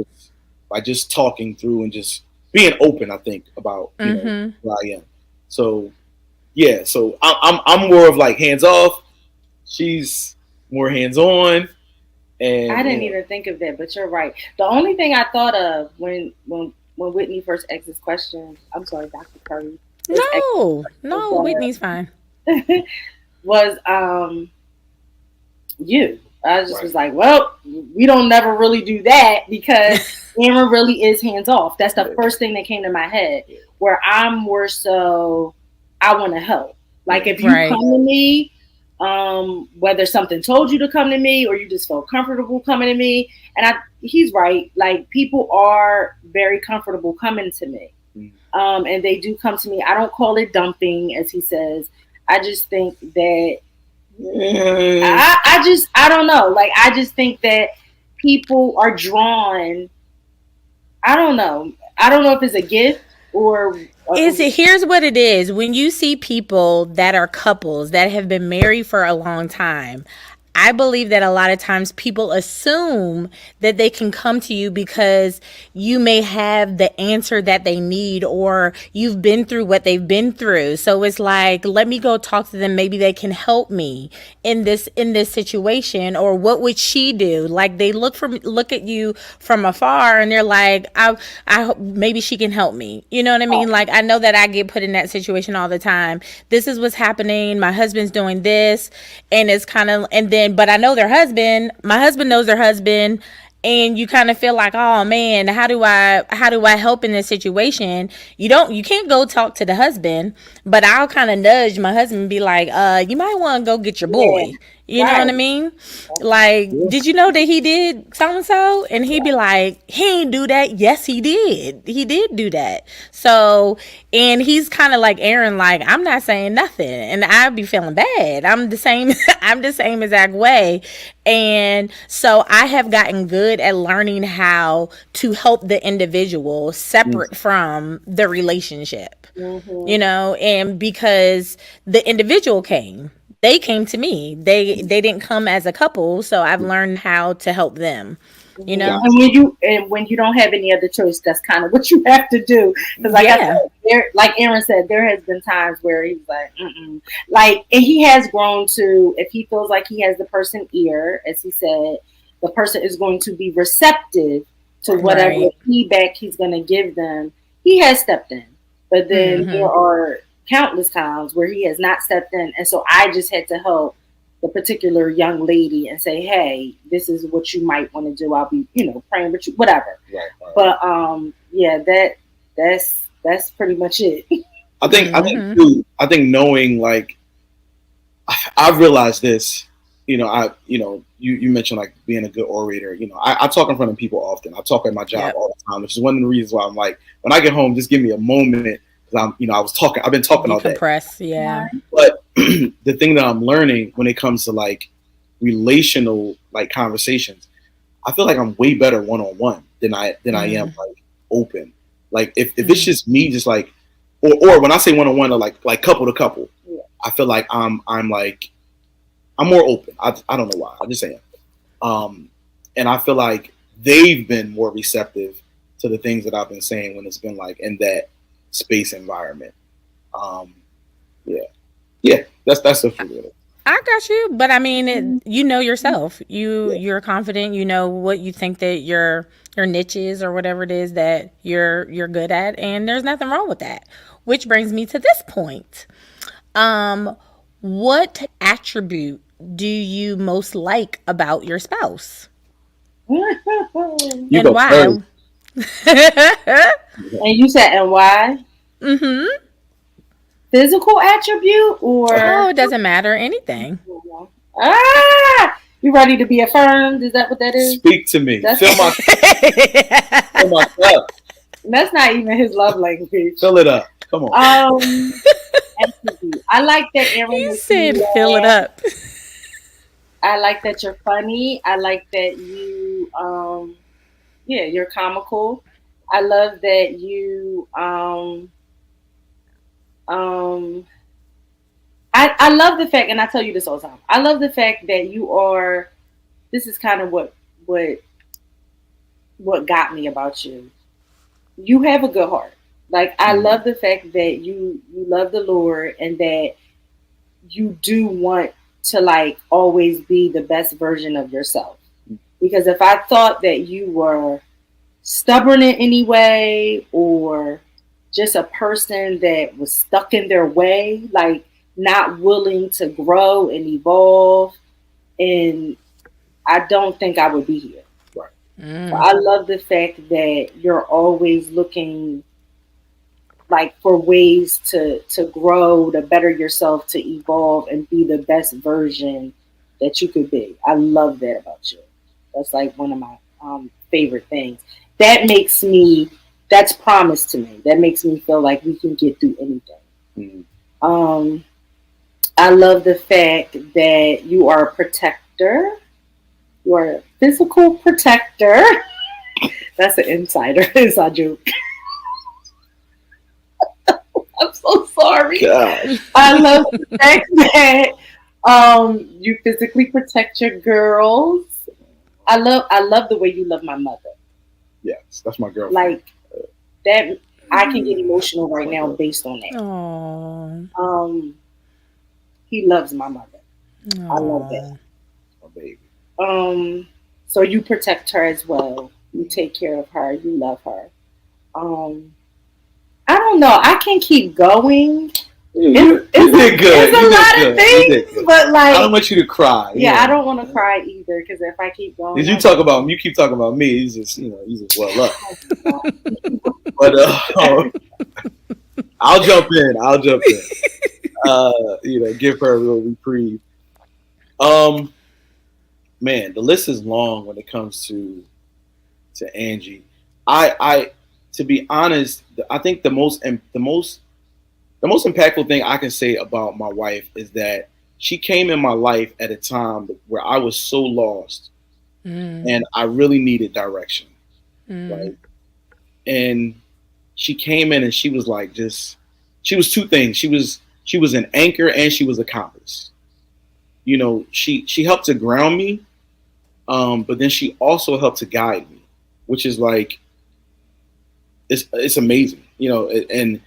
Speaker 3: By just talking through and just being open, I think about
Speaker 1: Mm-hmm.
Speaker 3: who I am. So yeah, so I'm more of like hands off. She's more hands on,
Speaker 2: I
Speaker 3: and
Speaker 2: didn't even think of that, but you're right. The only thing I thought of when Whitney first asked this question, I'm sorry, Dr. Curry first asked
Speaker 1: No.
Speaker 2: this
Speaker 1: No,
Speaker 2: question,
Speaker 1: Whitney's fine.
Speaker 2: was you. I just
Speaker 3: right.
Speaker 2: was like, well, we don't never really do that because Aaron really is hands off. That's the first thing that came to my head. Where I'm more so, I want to help. Like if you
Speaker 1: Right.
Speaker 2: come to me, whether something told you to come to me or you just felt comfortable coming to me, and he's right. Like people are very comfortable coming to me, and they do come to me. I don't call it dumping, as he says. I just think that I don't know. Like I just think that people are drawn. I don't know. I don't know if it's a gift or
Speaker 1: Here's what it is. When you see people that are couples that have been married for a long time, I believe that a lot of times people assume that they can come to you because you may have the answer that they need or you've been through what they've been through. So it's like, let me go talk to them. Maybe they can help me in this situation, or what would she do? Like they look at you from afar and they're like, I maybe she can help me. You know what I mean? Like I know that I get put in that situation all the time. This is what's happening. My husband's doing this, and it's kind of, and then but I know their husband. My husband knows their husband, and you kind of feel like, oh man, how do I help in this situation? You can't go talk to the husband, but I'll kind of nudge my husband and be like, you might want to go get your
Speaker 2: yeah,
Speaker 1: boy. You know what
Speaker 2: right.
Speaker 1: I mean? Like, did you know that he did so and so? And he'd be like, he ain't do that. Yes, he did. He did do that. So, and he's kind of like Aaron, like, I'm not saying nothing. And I'd be feeling bad. I'm the same, I'm the same exact way. And so I have gotten good at learning how to help the individual separate from the relationship,
Speaker 2: Mm-hmm.
Speaker 1: and because the individual they came to me. They didn't come as a couple, so I've learned how to help them. You
Speaker 2: Mm-hmm.
Speaker 3: Got
Speaker 1: know?
Speaker 2: And when you don't have any other choice, that's kind of what you have to do. Because like I
Speaker 1: Yeah.
Speaker 2: said, like Aaron said, there has been times where he's like, mm-mm. Like, and he has grown to, if he feels like he has the person ear, as he said, the person is going to be receptive to whatever
Speaker 1: Right.
Speaker 2: feedback he's going to give them. He has stepped in, but then there are countless times where he has not stepped in, and so I just had to help the particular young lady and say, hey, this is what you might want to do. I'll be, praying with you, whatever.
Speaker 3: right.
Speaker 2: But yeah, that's pretty much it.
Speaker 3: I think too. I think knowing like I've realized this. You mentioned like being a good orator. I talk in front of people often. I talk at my job
Speaker 1: Yep.
Speaker 3: all the time, which is one of the reasons why I'm like, when I get home, just give me a moment because I've been talking all day.
Speaker 1: Decompress. Yeah.
Speaker 3: But the thing that I'm learning when it comes to like relational like conversations, I feel like I'm way better one on one than I am like open. Like if it's just me, just like, or when I say one on one, or like couple to couple, I feel like I'm more open. I don't know why. I just am. And I feel like they've been more receptive to the things that I've been saying when it's been like in that space environment. Um, yeah, yeah, that's the fruit of it.
Speaker 1: I got you, but I mean, you know yourself. You're confident. You know what you think that your niche is, or whatever it is that you're good at, and there's nothing wrong with that. Which brings me to this point. Um, what attribute do you most like about your spouse,
Speaker 3: You
Speaker 1: and
Speaker 3: go
Speaker 1: why?
Speaker 3: first.
Speaker 2: And you said, and why?
Speaker 1: Mm-hmm.
Speaker 2: Physical attribute
Speaker 1: Oh,
Speaker 2: or?
Speaker 1: it doesn't matter anything.
Speaker 2: Ah, you ready to be affirmed? Is that what that is?
Speaker 3: Speak to me.
Speaker 2: That's
Speaker 3: Fill my cup.
Speaker 2: that's not even his love language.
Speaker 3: Fill it up. Come on.
Speaker 2: Attribute. I like that Aaron
Speaker 1: He
Speaker 2: makes
Speaker 1: said,
Speaker 2: you
Speaker 1: "Fill it
Speaker 2: laugh.
Speaker 1: up."
Speaker 2: I like that you're funny. I like that you yeah, you're comical. I love that you um I love the fact, and I tell you this all the time. I love the fact that you are. This is kind of what what got me about you. You have a good heart. Like I love the fact that you love the Lord and that you do want to like always be the best version of yourself. Because if I thought that you were stubborn in any way or just a person that was stuck in their way, like not willing to grow and evolve, and I don't think I would be here.
Speaker 3: Right.
Speaker 2: So I love the fact that you're always looking like for ways to grow, to better yourself, to evolve and be the best version that you could be. I love that about you. That's like one of my favorite things. That makes me, that's promise to me. That makes me feel like we can get through anything.
Speaker 3: Mm-hmm.
Speaker 2: I love the fact that you are a protector. You are a physical protector. That's an inside joke. I'm so sorry.
Speaker 3: God.
Speaker 2: I love the fact that you physically protect your girls. I love the way you love my mother.
Speaker 3: Yes, that's my girlfriend.
Speaker 2: Like that, I can get emotional right now based on that.
Speaker 1: Aww.
Speaker 2: He loves my mother. I love that.
Speaker 3: My baby.
Speaker 2: So you protect her as well. You take care of her. You love her. I don't know. I can keep going.
Speaker 3: You did good.
Speaker 2: It's a lot of things, but like
Speaker 3: I don't want you to cry.
Speaker 2: Yeah, I don't want to cry either because if I keep going,
Speaker 3: Did you talk about me? You keep talking about me. He's just well up. But I'll jump in. Give her a little reprieve. Man, the list is long when it comes to Angie. I to be honest, I think the most impactful thing I can say about my wife is that she came in my life at a time where I was so lost and I really needed direction. Right? And she came in and she was like she was two things. She was an anchor and she was a compass. You know, she helped to ground me, but then she also helped to guide me, which is like it's amazing. You know, and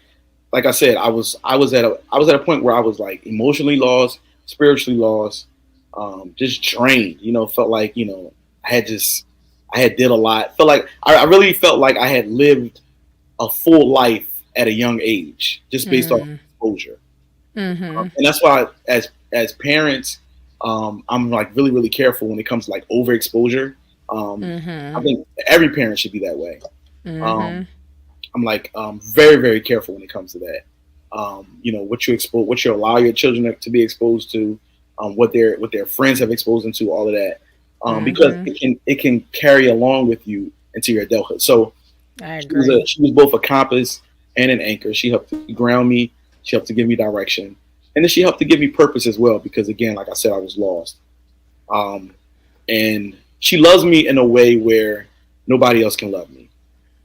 Speaker 3: like I said, I was at a point where I was like emotionally lost, spiritually lost, just drained. You know, felt like I had did a lot. Felt like I really felt like I had lived a full life at a young age, just based off exposure. And that's why, as parents, I'm like really really careful when it comes to like overexposure. I think every parent should be that way. I'm like very very careful when it comes to that. What you allow your children to be exposed to, what their friends have exposed them to, all of that, because it can carry along with you into your adulthood. So
Speaker 1: I agree.
Speaker 3: She was both a compass and an anchor. She helped to ground me. She helped to give me direction, and then she helped to give me purpose as well. Because again, like I said, I was lost, and she loves me in a way where nobody else can love me.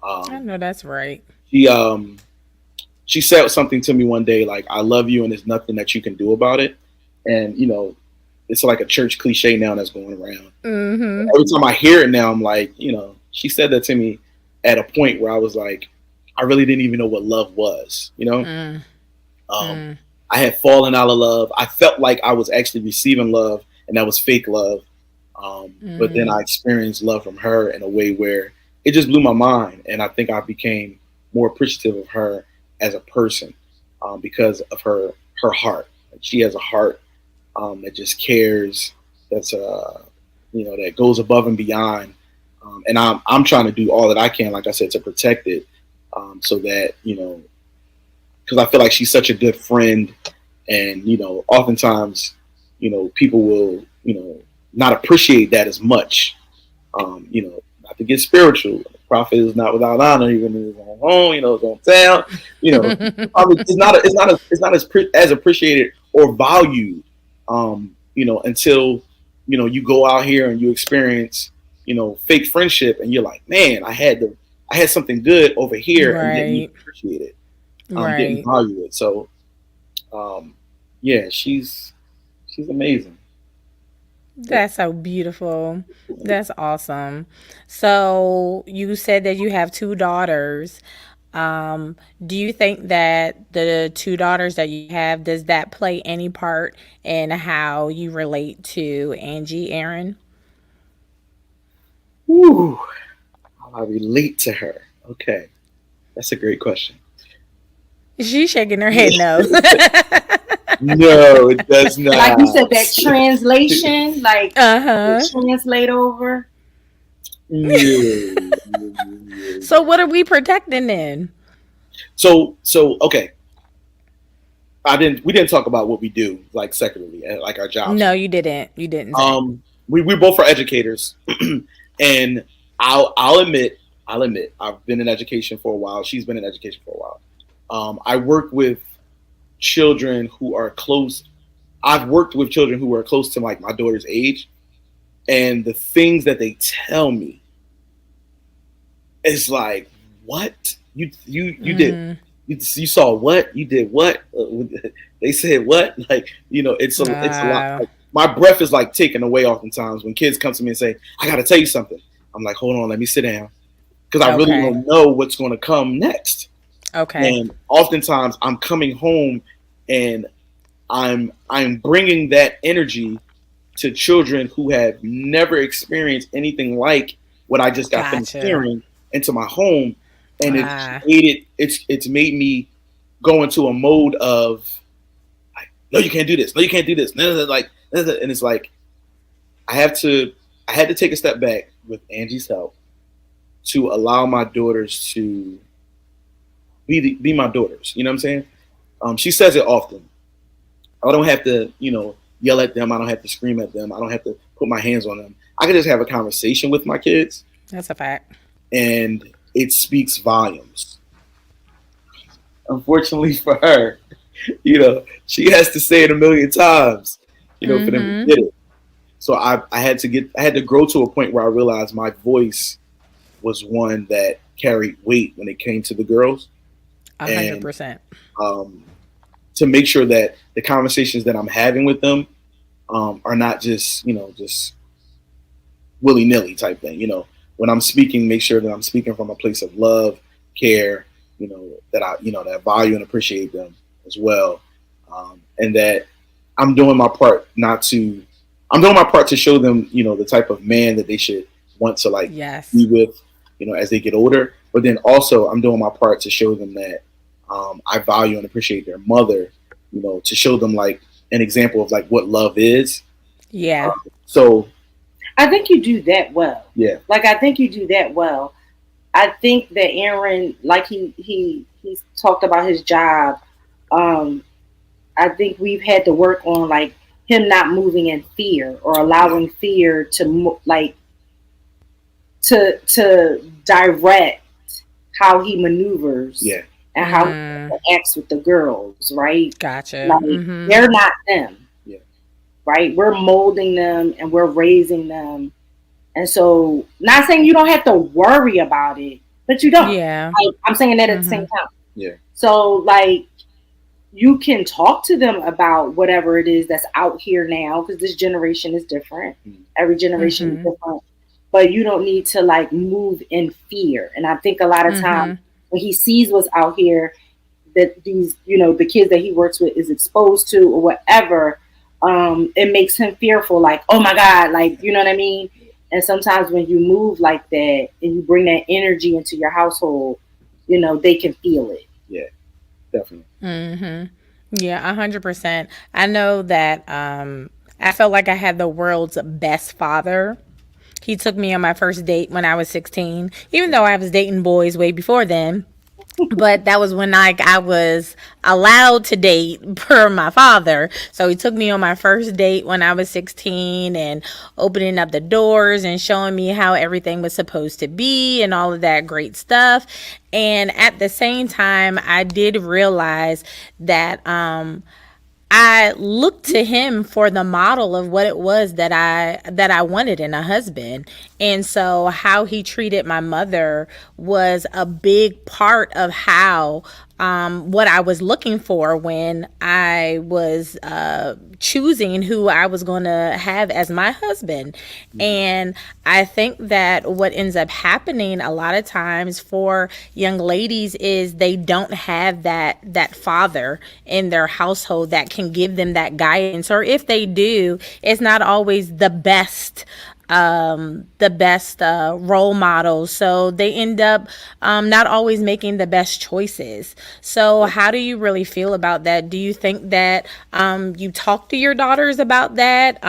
Speaker 1: I know that's right.
Speaker 3: She said something to me one day like, "I love you, and there's nothing that you can do about it." And it's like a church cliche now that's going around. Every time I hear it now, I'm like, she said that to me at a point where I was like, I really didn't even know what love was, you know?
Speaker 1: Mm.
Speaker 3: Um,
Speaker 1: Mm.
Speaker 3: I had fallen out of love. I felt like I was actually receiving love, and that was fake love. But then I
Speaker 1: Mm.
Speaker 3: experienced love from her in a way where it just blew my mind, and I think I became more appreciative of her as a person because of her heart. She has a heart that just cares. That's that goes above and beyond. And I'm trying to do all that I can, like I said, to protect it, so that because I feel like she's such a good friend, and oftentimes, people will not appreciate that as much. Not to get spiritual. The prophet is not without honor, even in his own home. His own town. Probably it's not as appreciated or valued. Until you go out here and you experience fake friendship, and you're like, man, I had something good over here and didn't even
Speaker 1: Right.
Speaker 3: appreciate it. Didn't
Speaker 1: Right.
Speaker 3: value it. So, yeah, she's amazing.
Speaker 1: That's so beautiful. That's awesome. So you said that you have two daughters. Do you think that the two daughters that you have, does that play any part in how you relate to Angie, Aaron?
Speaker 3: Woo, how I relate to her. Okay, that's a great question.
Speaker 1: She's shaking her head no.
Speaker 3: No, it does
Speaker 2: Like
Speaker 3: not.
Speaker 2: you said, that translation, like the
Speaker 1: Uh-huh.
Speaker 2: translate over.
Speaker 3: No.
Speaker 1: So what are we protecting then?
Speaker 3: So okay. We didn't talk about what we do like secularly, like our jobs
Speaker 1: No,
Speaker 3: and
Speaker 1: you didn't. You didn't say.
Speaker 3: we both are educators, and I'll admit I've been in education for a while. She's been in education for a while. I work with children who are close. I've worked with children who are close to like my daughter's age, and the things that they tell me is like, what you did.
Speaker 1: Mm.
Speaker 3: You saw what you did what they said what like it's a lot.
Speaker 1: Ah,
Speaker 3: Like, my breath is like taken away oftentimes when kids come to me and say, I gotta tell you something. I'm like, hold on, let me sit down, because I really
Speaker 1: okay.
Speaker 3: don't know what's going to come next.
Speaker 1: Okay.
Speaker 3: And oftentimes I'm coming home, and I'm bringing that energy to children who have never experienced anything like what I just got finished
Speaker 1: Gotcha.
Speaker 3: hearing into my home, and
Speaker 1: Ah,
Speaker 3: it's made me go into a mode of like, no, you can't do this, no, you can't do this, no, no, no, like, and it's like I have to I had to take a step back with Angie's help to allow my daughters to be my daughters. You know what I'm saying? She says it often. I don't have to, yell at them. I don't have to scream at them. I don't have to put my hands on them. I can just have a conversation with my kids,
Speaker 1: that's a fact.
Speaker 3: and it speaks volumes. Unfortunately for her, she has to say it a million times, for them to
Speaker 1: Mm-hmm.
Speaker 3: get it. So I had to grow to a point where I realized my voice was one that carried weight when it came to the girls,
Speaker 1: A hundred
Speaker 3: and
Speaker 1: percent.
Speaker 3: um, to make sure that the conversations that I'm having with them are not just willy nilly type thing. When I'm speaking, make sure that I'm speaking from a place of love, care. That I value and appreciate them as well, and that I'm doing my part not to. I'm doing my part to show them, the type of man that they should want to like
Speaker 1: Yes.
Speaker 3: be with, as they get older. But then also, I'm doing my part to show them that I value and appreciate their mother, to show them like an example of like what love is.
Speaker 1: Yeah.
Speaker 3: So
Speaker 2: I think you do that well.
Speaker 3: yeah,
Speaker 2: Like I think you do that well. I think that Aaron, like he's talked about his job. Um, I think we've had to work on like him not moving in fear or
Speaker 3: yeah,
Speaker 2: allowing fear to like to direct how he maneuvers
Speaker 3: yeah,
Speaker 2: and how
Speaker 1: Mm,
Speaker 2: he acts with the girls, right?
Speaker 1: gotcha.
Speaker 2: Like
Speaker 1: Mm-hmm.
Speaker 2: they're not them,
Speaker 3: yeah,
Speaker 2: right? We're molding them and we're raising them. And so, not saying you don't have to worry about it, but you don't.
Speaker 1: Yeah.
Speaker 2: I'm saying that at the
Speaker 1: Mm-hmm.
Speaker 2: same time.
Speaker 3: yeah,
Speaker 2: So, like, you can talk to them about whatever it is that's out here now because this generation is different.
Speaker 3: mm,
Speaker 2: Every generation is
Speaker 1: Mm-hmm.
Speaker 2: different. but you don't need to like move in fear. And I think a lot of times when he sees what's out here that these, the kids that he works with is exposed to or whatever, it makes him fearful, like, oh my God, like, you know what I mean? And sometimes when you move like that and you bring that energy into your household, they can feel it.
Speaker 3: Yeah, definitely.
Speaker 1: Yeah, 100%. I know that I felt like I had the world's best father. He took me on my first date when I was 16, even though I was dating boys way before then. But that was when I was allowed to date per my father. So he took me on my first date when I was 16 and opening up the doors and showing me how everything was supposed to be and all of that great stuff. And at the same time, I did realize that I looked to him for the model of what it was that I wanted in a husband. And so how he treated my mother was a big part of how what I was looking for when I was choosing who I was going to have as my husband. And I think that what ends up happening a lot of times for young ladies is they don't have that father in their household that can give them that guidance, or if they do, it's not always the best role models, so they end up not always making the best choices. So how do you really feel about that? Do you think that you talk to your daughters about that?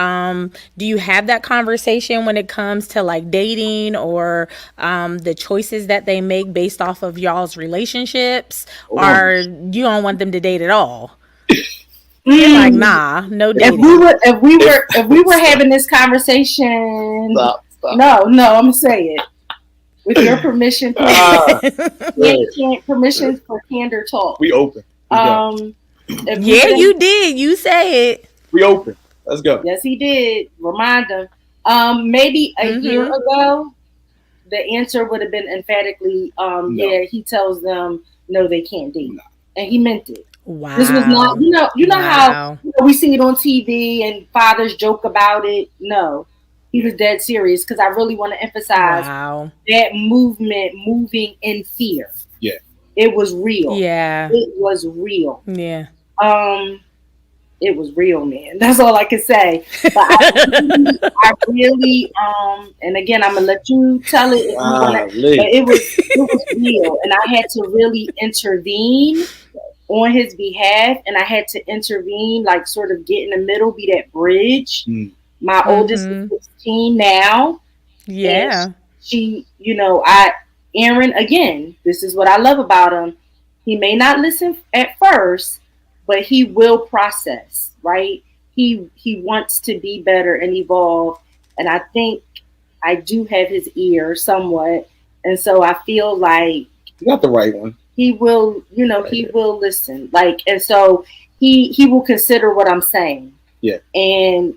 Speaker 1: Do you have that conversation when it comes to like dating or the choices that they make based off of y'all's relationships, or you don't want them to date at all? You're like, nah, no dating.
Speaker 2: If we were having this conversation,
Speaker 3: Stop.
Speaker 2: No, I'm gonna say it with your permission. Permission for candor talk.
Speaker 3: We open.
Speaker 1: Yeah, you did. You say it.
Speaker 3: We open. Let's go.
Speaker 2: Yes, he did. Remind him. Maybe a year ago, the answer would have been emphatically, no. Yeah. He tells them no, they can't date, and he meant it.
Speaker 1: Wow.
Speaker 2: This was not, how we see it on TV and fathers joke about it. No, he was dead serious, because I really want to emphasize that moving in fear.
Speaker 3: Yeah.
Speaker 2: It was real.
Speaker 1: Yeah.
Speaker 2: It was real.
Speaker 1: Yeah.
Speaker 2: It was real, man. That's all I can say. But I really, and again, I'm gonna let you tell it. But it was real, and I had to really intervene on his behalf, and I had to intervene, like sort of get in the middle, be that bridge. My oldest is 16 now.
Speaker 1: Yeah.
Speaker 2: She, Aaron, again, this is what I love about him. He may not listen at first, but he will process, right? He wants to be better and evolve. And I think I do have his ear somewhat. And so I feel like
Speaker 3: you got the right one.
Speaker 2: He will, he will listen. Like, and so he will consider what I'm saying.
Speaker 3: Yeah.
Speaker 2: And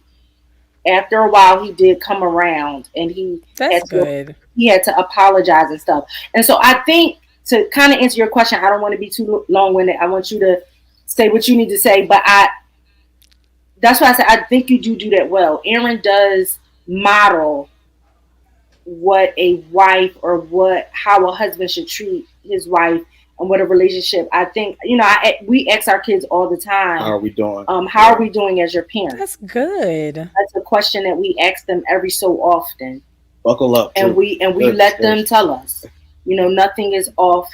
Speaker 2: after a while, he did come around, and he had to apologize and stuff. And so I think, to kind of answer your question, I don't want to be too long-winded. I want you to say what you need to say, but that's why I said I think you do that well. Aaron does model what a wife, or how a husband should treat his wife, and what a relationship. I think, we ask our kids all the time,
Speaker 3: how are we doing?
Speaker 2: How are we doing as your parents?
Speaker 1: That's good.
Speaker 2: That's a question that we ask them every so often.
Speaker 3: Buckle up.
Speaker 2: And we let them tell us, nothing is off.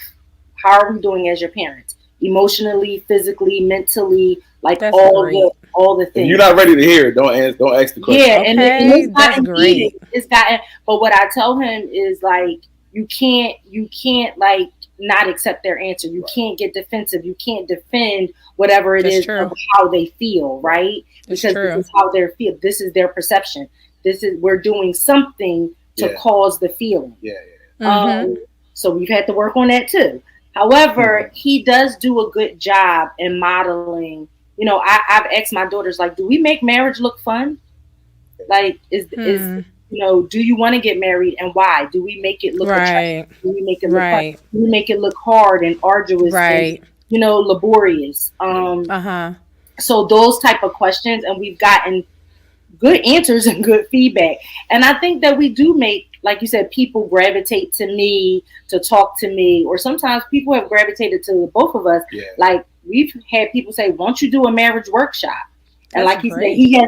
Speaker 2: How are we doing as your parents? Emotionally, physically, mentally, like
Speaker 1: that's
Speaker 2: all the things.
Speaker 3: If you're not ready to hear it, don't ask the question.
Speaker 2: Yeah, and it's gotten great. But what I tell him is, like, you can't like not accept their answer. You can't get defensive. You can't defend whatever it is of how they feel, right? Because this is how they feel. This is their perception. We're doing something to cause the feeling.
Speaker 3: Yeah.
Speaker 2: So we've had to work on that too. However, he does do a good job in modeling. I've asked my daughters, like, do we make marriage look fun? Like, is do you want to get married, and why? Do we make it look attractive? Do we make it look fun? Do we make it look hard and arduous and, laborious? So those type of questions, and we've gotten good answers and good feedback. And I think that we do make, like you said, people gravitate to me to talk to me, or sometimes people have gravitated to both of us.
Speaker 3: Yeah.
Speaker 2: Like we've had people say, "Won't you do a marriage workshop?" And
Speaker 1: That's
Speaker 2: like he said,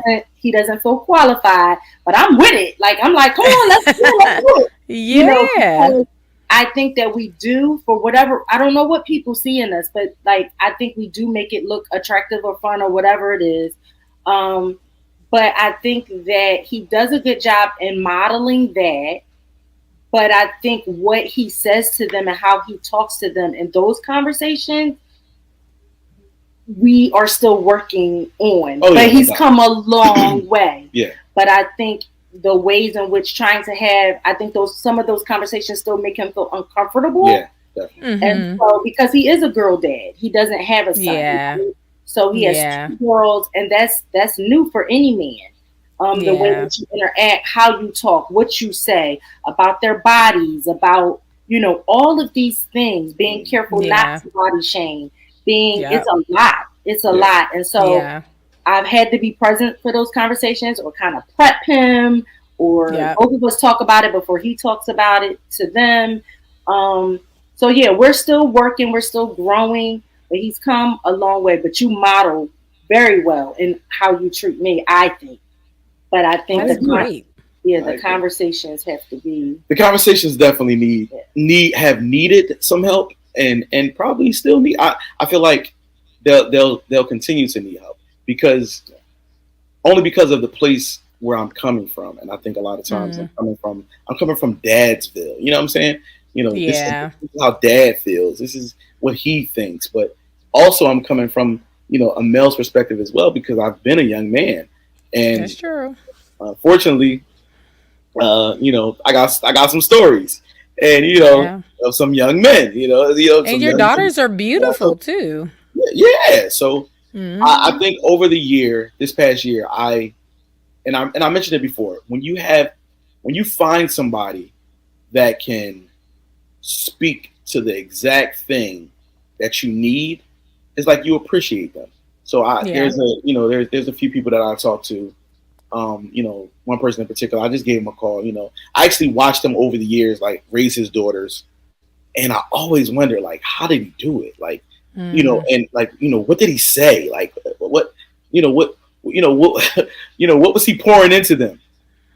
Speaker 1: great.
Speaker 2: he doesn't feel qualified, but I'm with it. Like I'm like, come on, let's do it. You know,
Speaker 1: Yeah.
Speaker 2: because I think that we do for whatever. I don't know what people see in us, but like I think we do make it look attractive or fun or whatever it is. Um, but I think that he does a good job in modeling that. But I think what he says to them and how he talks to them in those conversations, we are still working on.
Speaker 3: Oh, yeah,
Speaker 2: but
Speaker 3: no
Speaker 2: he's
Speaker 3: doubt.
Speaker 2: come a long way.
Speaker 3: Yeah.
Speaker 2: But I think the ways in which trying to have, I think those some of those conversations still make him feel uncomfortable.
Speaker 3: Yeah, definitely.
Speaker 2: And so, because he is a girl dad, he doesn't have a son.
Speaker 1: Yeah.
Speaker 2: So he has
Speaker 1: Yeah.
Speaker 2: two girls, and that's new for any man. The way
Speaker 1: Yeah.
Speaker 2: that you interact, how you talk, what you say about their bodies, about all of these things. Being careful
Speaker 1: Yeah.
Speaker 2: not to body shame. It's
Speaker 1: Yep.
Speaker 2: a lot. It's a
Speaker 3: Yeah.
Speaker 2: lot, and so
Speaker 1: Yeah.
Speaker 2: I've had to be present for those conversations, or kind of prep him, or
Speaker 1: Yep.
Speaker 2: both of us talk about it before he talks about it to them. Um, so yeah, we're still working, we're still growing, but he's come a long way. But you model very well in how you treat me, I think. But I think
Speaker 3: I
Speaker 1: That's
Speaker 3: agree.
Speaker 1: great.
Speaker 3: I
Speaker 2: the
Speaker 3: agree.
Speaker 2: conversations have to be.
Speaker 3: The conversations definitely have needed some help, and probably still need. I feel like they'll continue to need help, because only because of the place where I'm coming from. And I think a lot of times I'm coming from Dadsville. You know what I'm saying?
Speaker 1: Yeah.
Speaker 3: This is how Dad feels. This is what he thinks. But also I'm coming from a male's perspective as well, because I've been a young man, and
Speaker 1: That's true.
Speaker 3: fortunately, I got some stories, and
Speaker 1: Yeah.
Speaker 3: of some young men.
Speaker 1: And
Speaker 3: Some
Speaker 1: your
Speaker 3: young.
Speaker 1: daughters are beautiful too.
Speaker 3: Yeah. So I
Speaker 1: Hmm.
Speaker 3: think over this past year, I mentioned it before. When you find somebody that can speak to the exact thing that you need, it's like you appreciate them. So
Speaker 1: Yeah.
Speaker 3: there's a few people that I talk to. One person in particular, I just gave him a call. I actually watched him over the years, like raise his daughters, and I always wonder, like, how did he do it? Like,
Speaker 1: Mm.
Speaker 3: and like, what did he say? Like, what, what, what was he pouring into them?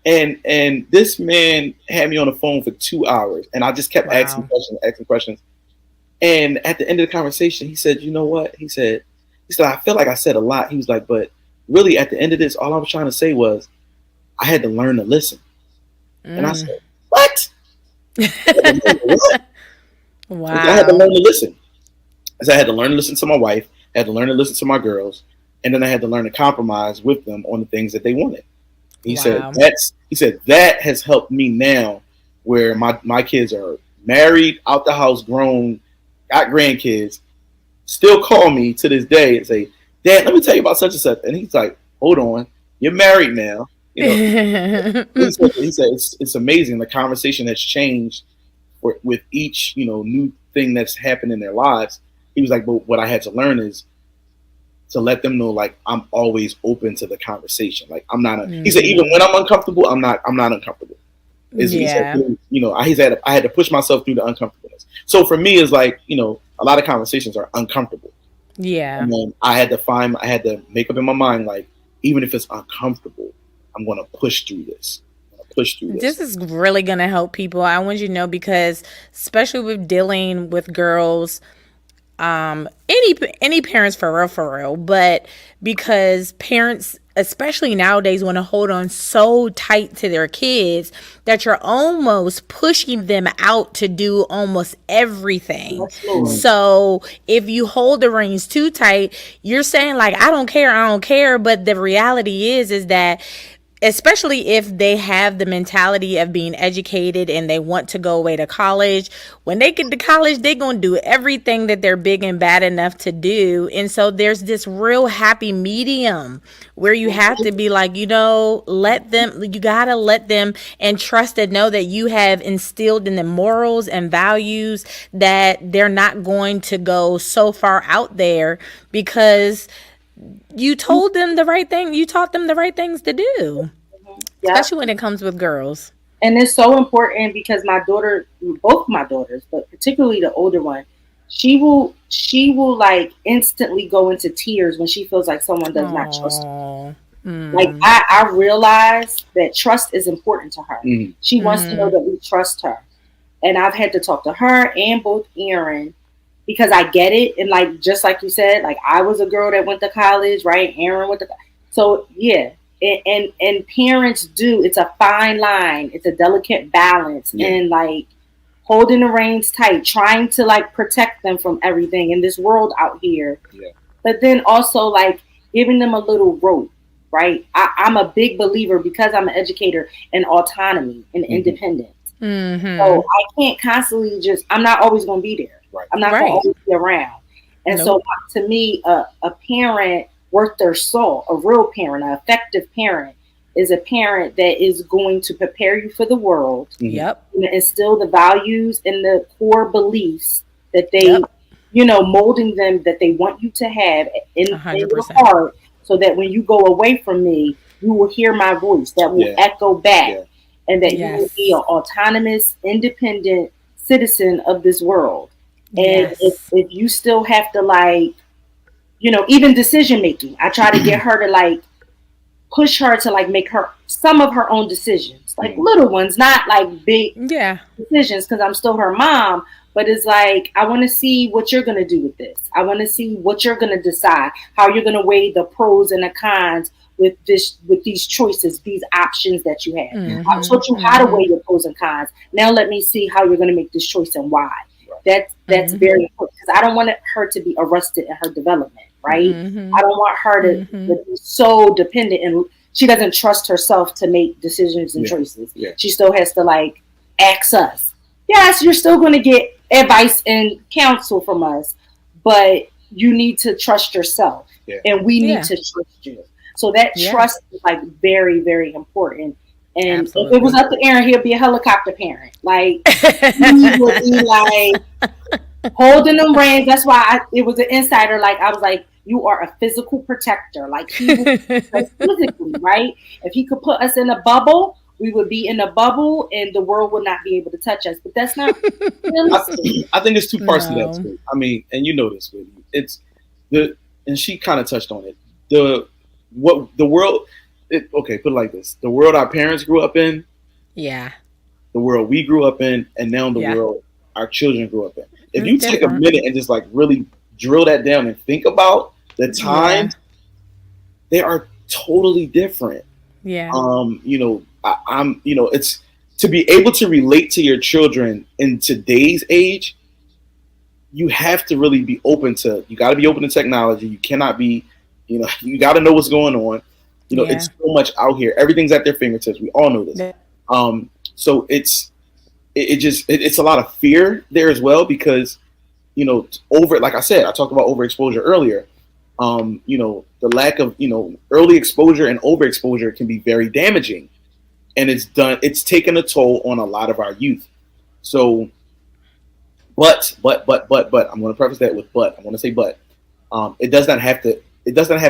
Speaker 3: And this man had me on the phone for 2 hours, and I just kept
Speaker 1: Wow.
Speaker 3: asking questions. And at the end of the conversation, he said, "You know what?" He said, "I feel like I said a lot." He was like, "But really, at the end of this, all I was trying to say was I had to learn to listen." And I
Speaker 1: Mm.
Speaker 3: said, "What?" I had to learn to what? I had to
Speaker 1: Wow.
Speaker 3: learn to listen. I said I had to learn to listen to my wife. I had to learn to listen to my girls, and then I had to learn to compromise with them on the things that they wanted. He said
Speaker 1: Wow.
Speaker 3: that has helped me now, where my kids are married, out the house, grown, got grandkids, still call me to this day and say, "Dad, let me tell you about such and such." And he's like, "Hold on, you're married now." He said it's amazing the conversation that's changed with each new thing that's happened in their lives. He was like, "But what I had to learn is to let them know, like, I'm always open to the conversation. Like, I'm not." He said, "Even when I'm uncomfortable, I'm not uncomfortable." He said,
Speaker 1: Yeah.
Speaker 3: I had to push myself through the uncomfortableness. So for me, it's like, a lot of conversations are uncomfortable,
Speaker 1: Yeah.
Speaker 3: and then I had to make up in my mind, like, even if it's uncomfortable, I'm going to push through this. I'm going to push through
Speaker 1: This
Speaker 3: this.
Speaker 1: is really going to help people. I want you to know, because especially with dealing with girls, any parents, for real, but because parents especially nowadays want to hold on so tight to their kids that you're almost pushing them out to do almost everything.
Speaker 2: Yes, Lord.
Speaker 1: So if you hold the reins too tight, you're saying, like, I don't care, but the reality is that, especially if they have the mentality of being educated and they want to go away to college, when they get to college, they're going to do everything that they're big and bad enough to do. And so there's this real happy medium where you have to be like, you got to let them and trust and know that you have instilled in them morals and values, that they're not going to go so far out there, because you told them the right thing. You taught them the right things to do,
Speaker 2: Yeah.
Speaker 1: especially when it comes with girls.
Speaker 2: And it's so important because my daughter, both my daughters, but particularly the older one, she will like instantly go into tears when she feels like someone does not trust her.
Speaker 1: Oh,
Speaker 2: Like I realize that trust is important to her.
Speaker 3: Mm.
Speaker 2: She wants to know that we trust her. And I've had to talk to her and both Aaron because I get it. And like just like you said, like I was a girl that went to college, right? Aaron went to so yeah. And parents do. It's a fine line. It's a delicate balance, and like holding the reins tight, trying to like protect them from everything in this world out here.
Speaker 3: Yeah.
Speaker 2: But then also like giving them a little rope, right? I'm a big believer because I'm an educator in autonomy and independence. So I can't constantly I'm not always going to be there.
Speaker 3: Right.
Speaker 2: I'm not going to always be around. And so to me, a parent worth their salt, a real parent, an effective parent, is a parent that is going to prepare you for the world.
Speaker 1: Yep.
Speaker 2: And instill the values and the core beliefs that they, molding them that they want you to have in your heart, so that when you go away from me, you will hear my voice that will echo back, and that you will be an autonomous, independent citizen of this world. And if you still have to like, even decision making, I try to get her to like push her to like make some of her own decisions, like little ones, not like big decisions, because I'm still her mom. But it's like, I want to see what you're going to do with this. I want to see what you're going to decide, how you're going to weigh the pros and the cons with these choices, these options that you have. I taught you how to weigh the pros and cons. Now let me see how you're going to make this choice and why. That's very important, because I don't want her to be arrested in her development, right? I don't want her to be so dependent, and she doesn't trust herself to make decisions and choices. She still has to like ask us. Yes, you're still going to get advice and counsel from us, but you need to trust yourself, and we need to trust you. So that trust is like very, very important. And if it was up to Aaron, he'll be a helicopter parent. Like he would be like holding them reins. That's why it was an insider. Like I was like, you are a physical protector. Like he would physically, right? If he could put us in a bubble, we would be in a bubble, and the world would not be able to touch us. But that's not realistic.
Speaker 3: I think there's two parts to that too. I mean, and you know this, Whitney. It's and she kind of touched on it. The world. Okay, put it like this: the world our parents grew up in, the world we grew up in, and now the world our children grew up in. If you take a minute and just like really drill that down and think about the times, they are totally different. It's to be able to relate to your children in today's age, you have to really be open to. You got to be open to technology. You cannot be, you got to know what's going on. It's so much out here. Everything's at their fingertips. We all know this. So it's a lot of fear there as well, because, like I said, I talked about overexposure earlier. The lack of, early exposure and overexposure can be very damaging, and it's taken a toll on a lot of our youth. So, but, I'm going to preface that with, I want to say, it does not have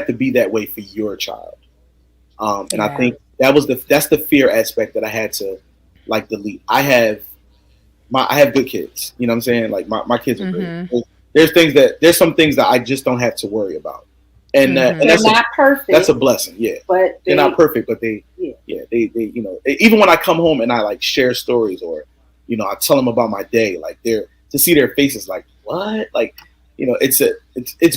Speaker 3: to be that way for your child. And I think that's the fear aspect that I had to like delete. I have good kids, you know what I'm saying? Like my kids are great. There's some things that I just don't have to worry about. And that's
Speaker 2: not perfect.
Speaker 3: That's a blessing. Yeah.
Speaker 2: But
Speaker 3: they're not perfect, but they even when I come home and I like share stories, or, I tell them about my day, like to see their faces like, what? Like, it's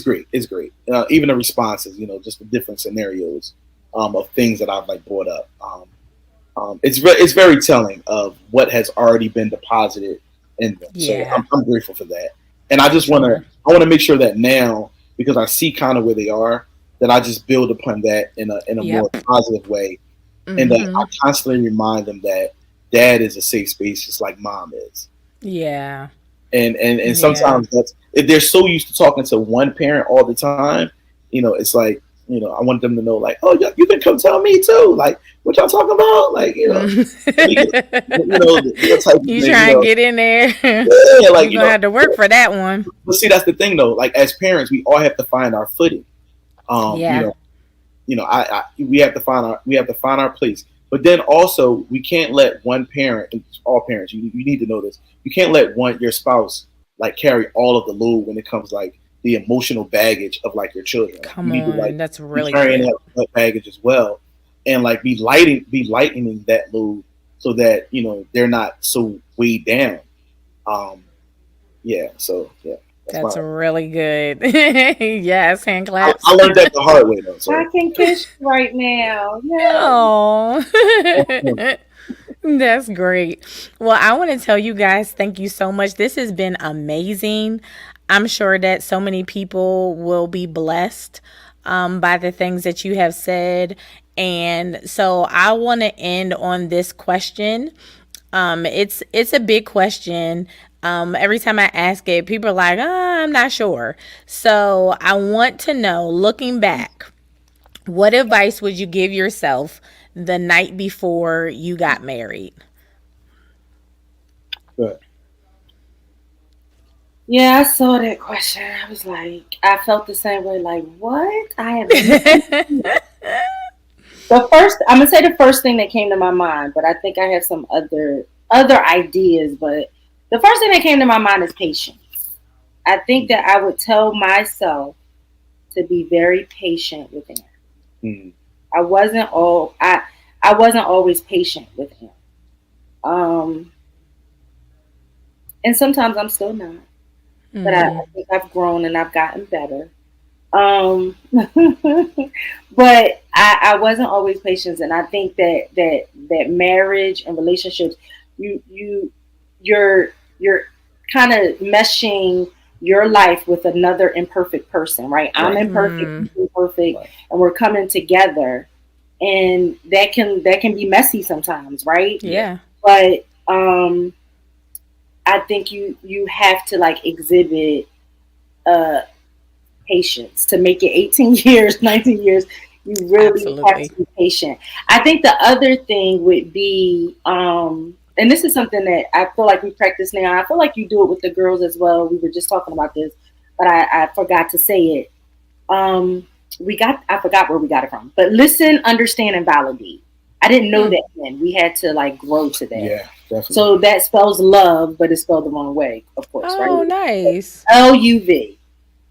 Speaker 3: great. It's great. Even the responses, just the different scenarios of things that I've like brought up. It's very telling of what has already been deposited in them. So I'm grateful for that. And I just want to make sure that now, because I see kind of where they are, that I just build upon that in a more positive way, and that I constantly remind them that dad is a safe space, just like mom is.
Speaker 1: Yeah.
Speaker 3: And sometimes they're so used to talking to one parent all the time. It's like, I want them to know, like, oh, you can come tell me too. Like, what y'all talking about? Like,
Speaker 1: you
Speaker 3: thing,
Speaker 1: trying to get in there.
Speaker 3: Yeah, like
Speaker 1: you're gonna have to work for that one.
Speaker 3: But see, that's the thing though. Like, as parents, we all have to find our footing. You
Speaker 1: Yeah.
Speaker 3: know, we have to find our place. But then also we can't let one parent, and all parents, you need to know this. You can't let your spouse like carry all of the load when it comes like the emotional baggage of like your children. Like you
Speaker 1: Come
Speaker 3: need to like
Speaker 1: on. That's
Speaker 3: be
Speaker 1: really
Speaker 3: carrying
Speaker 1: good.
Speaker 3: that baggage as well, and like be lightening that load so that they're not so weighed down. Um, yeah, so yeah, that's
Speaker 1: That's
Speaker 3: my.
Speaker 1: really good. Yes, hand
Speaker 3: I
Speaker 1: claps.
Speaker 3: learned that the hard way though.
Speaker 2: I
Speaker 3: So
Speaker 2: can kiss you right now. Yeah.
Speaker 1: Oh,
Speaker 3: yeah.
Speaker 1: that's great. Well, I want to tell you guys, thank you so much. This has been amazing. I'm sure that so many people will be blessed by the things that you have said. And so I want to end on this question. It's a big question. Every time I ask it, people are like, I'm not sure. So I want to know, looking back, what advice would you give yourself the night before you got married?
Speaker 3: But
Speaker 2: Yeah, I saw that question. I was like, I felt the same way. Like, what? I have never. I'm gonna say the first thing that came to my mind, but I think I have some other ideas. But the first thing that came to my mind is patience. I think that I would tell myself to be very patient with him.
Speaker 3: mm,
Speaker 2: I wasn't all I wasn't always patient with him. Um, and sometimes I'm still not. But I think I've grown and I've gotten better. But I wasn't always patient, and I think that marriage and relationships, you're you're kind of meshing your life with another imperfect person, right? I'm
Speaker 3: right,
Speaker 2: imperfect, he's imperfect,
Speaker 3: right.
Speaker 2: and we're coming together, and that can be messy sometimes, right?
Speaker 3: Yeah,
Speaker 1: Yeah,
Speaker 2: But I think you have to like exhibit uh patience to make it 18 years, 19 years. You really have
Speaker 1: absolutely.
Speaker 2: to be patient. I think the other thing would be, and this is something that I feel like we practice now. I feel like you do it with the girls as well. We were just talking about this, but I forgot to say it. I forgot where we got it from, but listen, understand, and validate. I didn't know that then. We had to like grow to that.
Speaker 3: yeah, definitely.
Speaker 2: So that spells love, but it's spelled the wrong way, of course, right?
Speaker 1: Oh, nice.
Speaker 2: LUV.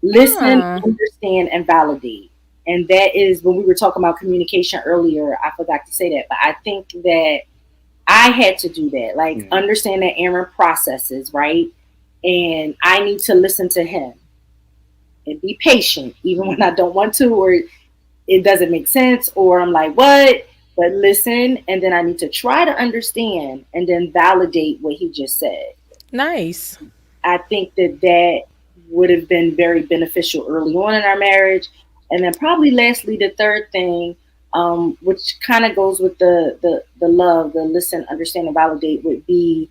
Speaker 2: Listen,
Speaker 1: Oh,
Speaker 2: understand, and validate. And that is when we were talking about communication earlier. I forgot to say that, but I think that I had to do that. Like,
Speaker 3: Mm,
Speaker 2: understand that Aaron processes, right? And I need to listen to him and be patient, even when I don't want to, or it doesn't make sense, or I'm like, what? But listen, and then I need to try to understand and then validate what he just said.
Speaker 1: nice.
Speaker 2: I think that would have been very beneficial early on in our marriage. And then probably lastly, the third thing, which kind of goes with the love, the listen, understand, and validate, would be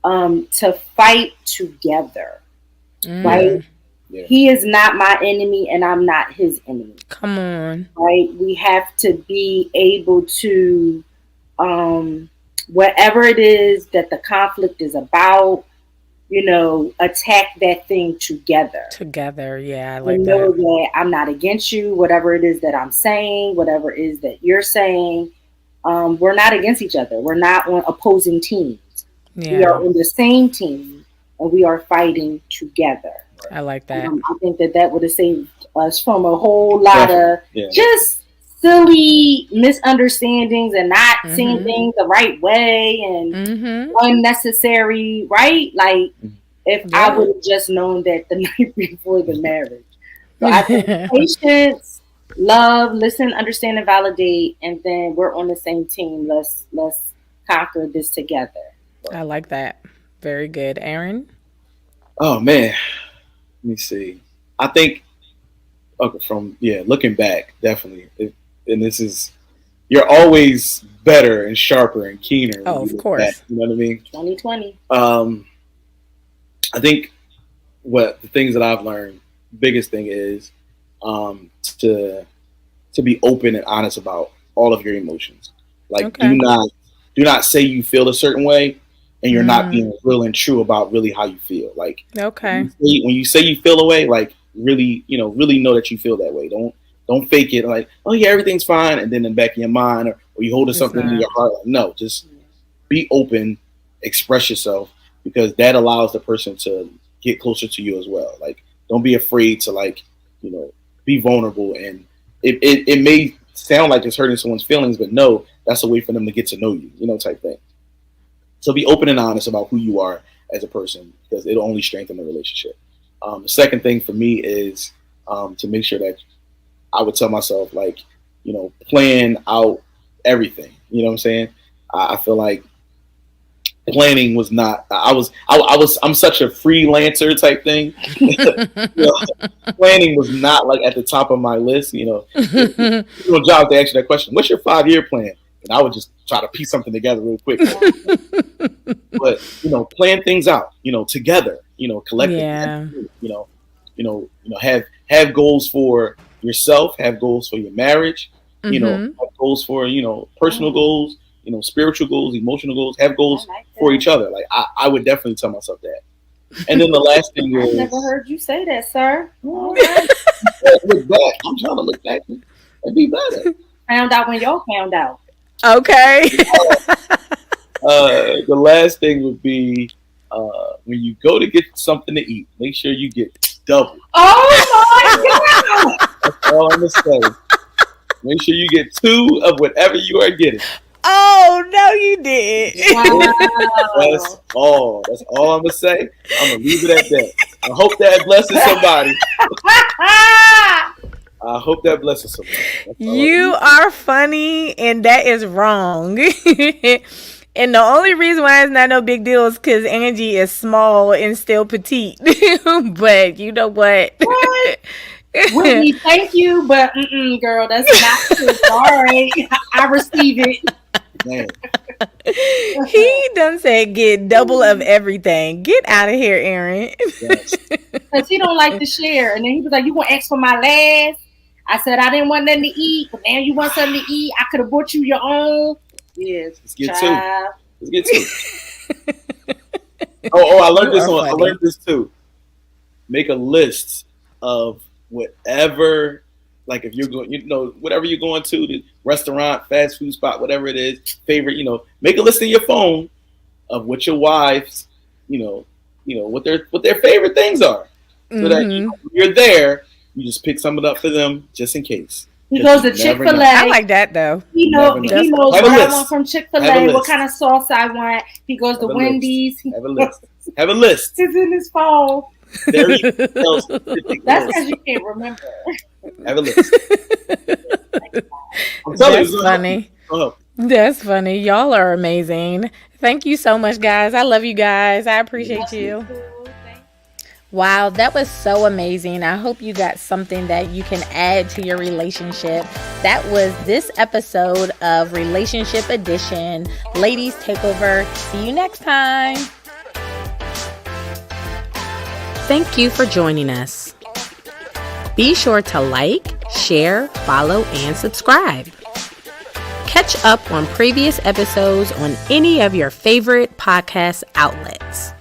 Speaker 2: to fight together,
Speaker 3: yeah,
Speaker 2: right?
Speaker 1: Mm,
Speaker 3: yeah,
Speaker 2: He is not my enemy and I'm not his enemy,
Speaker 1: come on.
Speaker 2: right? We have to be able to, um, whatever it is that the conflict is about, attack that thing together
Speaker 1: Together. Yeah, I like
Speaker 2: and
Speaker 1: that.
Speaker 2: know that I'm not against you, whatever it is that I'm saying, whatever it is that you're saying. We're not against each other. We're not on opposing teams. We are
Speaker 1: Yeah,
Speaker 2: on the same team and we are fighting together.
Speaker 1: I like that.
Speaker 2: I think that would have saved us from a whole lot
Speaker 3: definitely.
Speaker 2: of
Speaker 3: Yeah,
Speaker 2: just silly misunderstandings and not seeing
Speaker 1: Mm-hmm.
Speaker 2: things the right way and
Speaker 1: Mm-hmm.
Speaker 2: unnecessary, right? Like,
Speaker 3: mm,
Speaker 2: if I
Speaker 1: Yeah.
Speaker 2: would have just known that the night before the marriage. So I think patience, love, listen, understand, and validate, and then we're on the same team. Let's conquer this together.
Speaker 1: I like that. Very good. Aaron?
Speaker 3: oh man, let me see. I think okay, from looking back, definitely, and this is you're always better and sharper and keener when
Speaker 1: Oh,
Speaker 3: you
Speaker 1: of
Speaker 3: look back.
Speaker 1: course.
Speaker 3: You know what I mean?
Speaker 2: 2020.
Speaker 3: I think what the things that I've learned, biggest thing is um, to to be open and honest about all of your emotions. Like,
Speaker 1: Okay.
Speaker 3: do not say you feel a certain way, and you're not
Speaker 1: Mm,
Speaker 3: being real and true about really how you feel. Like
Speaker 1: okay.
Speaker 3: when you say you feel a way, like really, really know that you feel that way. Don't Don't fake it like, oh yeah, everything's fine, and then in the back of your mind, or you holding something in your heart. Like, no, just be open, express yourself, because that allows the person to get closer to you as well. Like, don't be afraid to, like, you know, be vulnerable. And it may sound like it's hurting someone's feelings, but no, that's a way for them to get to know you, you know, type thing. So be open and honest about who you are as a person, because it'll only strengthen the relationship. The second thing for me is to make sure that I would tell myself, like, you know, plan out everything. You know what I'm saying? I feel like planning was not. I'm such a freelancer type thing. You know, planning was not like at the top of my list. You know, job to ask you that question. What's your 5-year plan? And I would just try to piece something together real quick. But, you know, plan things out. You know, together. You know, collectively.
Speaker 1: Yeah.
Speaker 3: You know, have goals for yourself. Have goals for your marriage. You know, have goals for, you know, personal goals. You know, spiritual goals, emotional goals. Have goals for each other. Like, I would definitely tell myself that. And then the last thing is,
Speaker 2: I've never heard you say that, sir.
Speaker 3: Look back. I'm trying to look back and be better.
Speaker 2: Found out when y'all found out.
Speaker 1: Okay.
Speaker 3: The last thing would be when you go to get something to eat, make sure you get double.
Speaker 2: Oh my God!
Speaker 3: That's all I'm gonna say. Make sure you get 2 of whatever you are getting.
Speaker 1: Oh no, you did.
Speaker 2: Wow.
Speaker 3: That's all. That's all I'm gonna say. I'm gonna leave it at that. I hope that blesses somebody. I hope that blesses somebody.
Speaker 1: You are funny, and that is wrong. And the only reason why it's not no big deal is because Angie is small and still petite. But you know what?
Speaker 2: Whitney, thank you, but girl, that's not true. All right, I receive it.
Speaker 3: Man.
Speaker 1: He done said get double of everything. Get out of here, Aaron.
Speaker 3: Yes.
Speaker 2: Because he don't like to share. And then he was like, you want to ask for my last? I said, I didn't want nothing to eat, but now you want something to eat. I could have bought you your own. Yes.
Speaker 3: Let's get 2. Let's get 2. I learned this one. I learned this too. Make a list of whatever, like if you're going, you know, whatever you're going to, the restaurant, fast food spot, whatever it is, favorite, you know, make a list in your phone of what your wives, you know, what their favorite things are. So that when you're there, you just pick something up for them just in case.
Speaker 2: He goes to Chick-fil-A.
Speaker 1: I like that though.
Speaker 2: He knows what I want from Chick-fil-A, what kind of sauce I want. He goes to Wendy's.
Speaker 3: Have a list. Have a list.
Speaker 2: It's in his phone.
Speaker 3: That's
Speaker 2: because you can't remember.
Speaker 3: Have a list.
Speaker 1: That's funny. That's funny. Y'all are amazing. Thank you so much, guys. I love you guys. I appreciate you. Wow, that was so amazing. I hope you got something that you can add to your relationship. That was this episode of Relationship Edition, Ladies Takeover. See you next time. Thank you for joining us. Be sure to like, share, follow, and subscribe. Catch up on previous episodes on any of your favorite podcast outlets.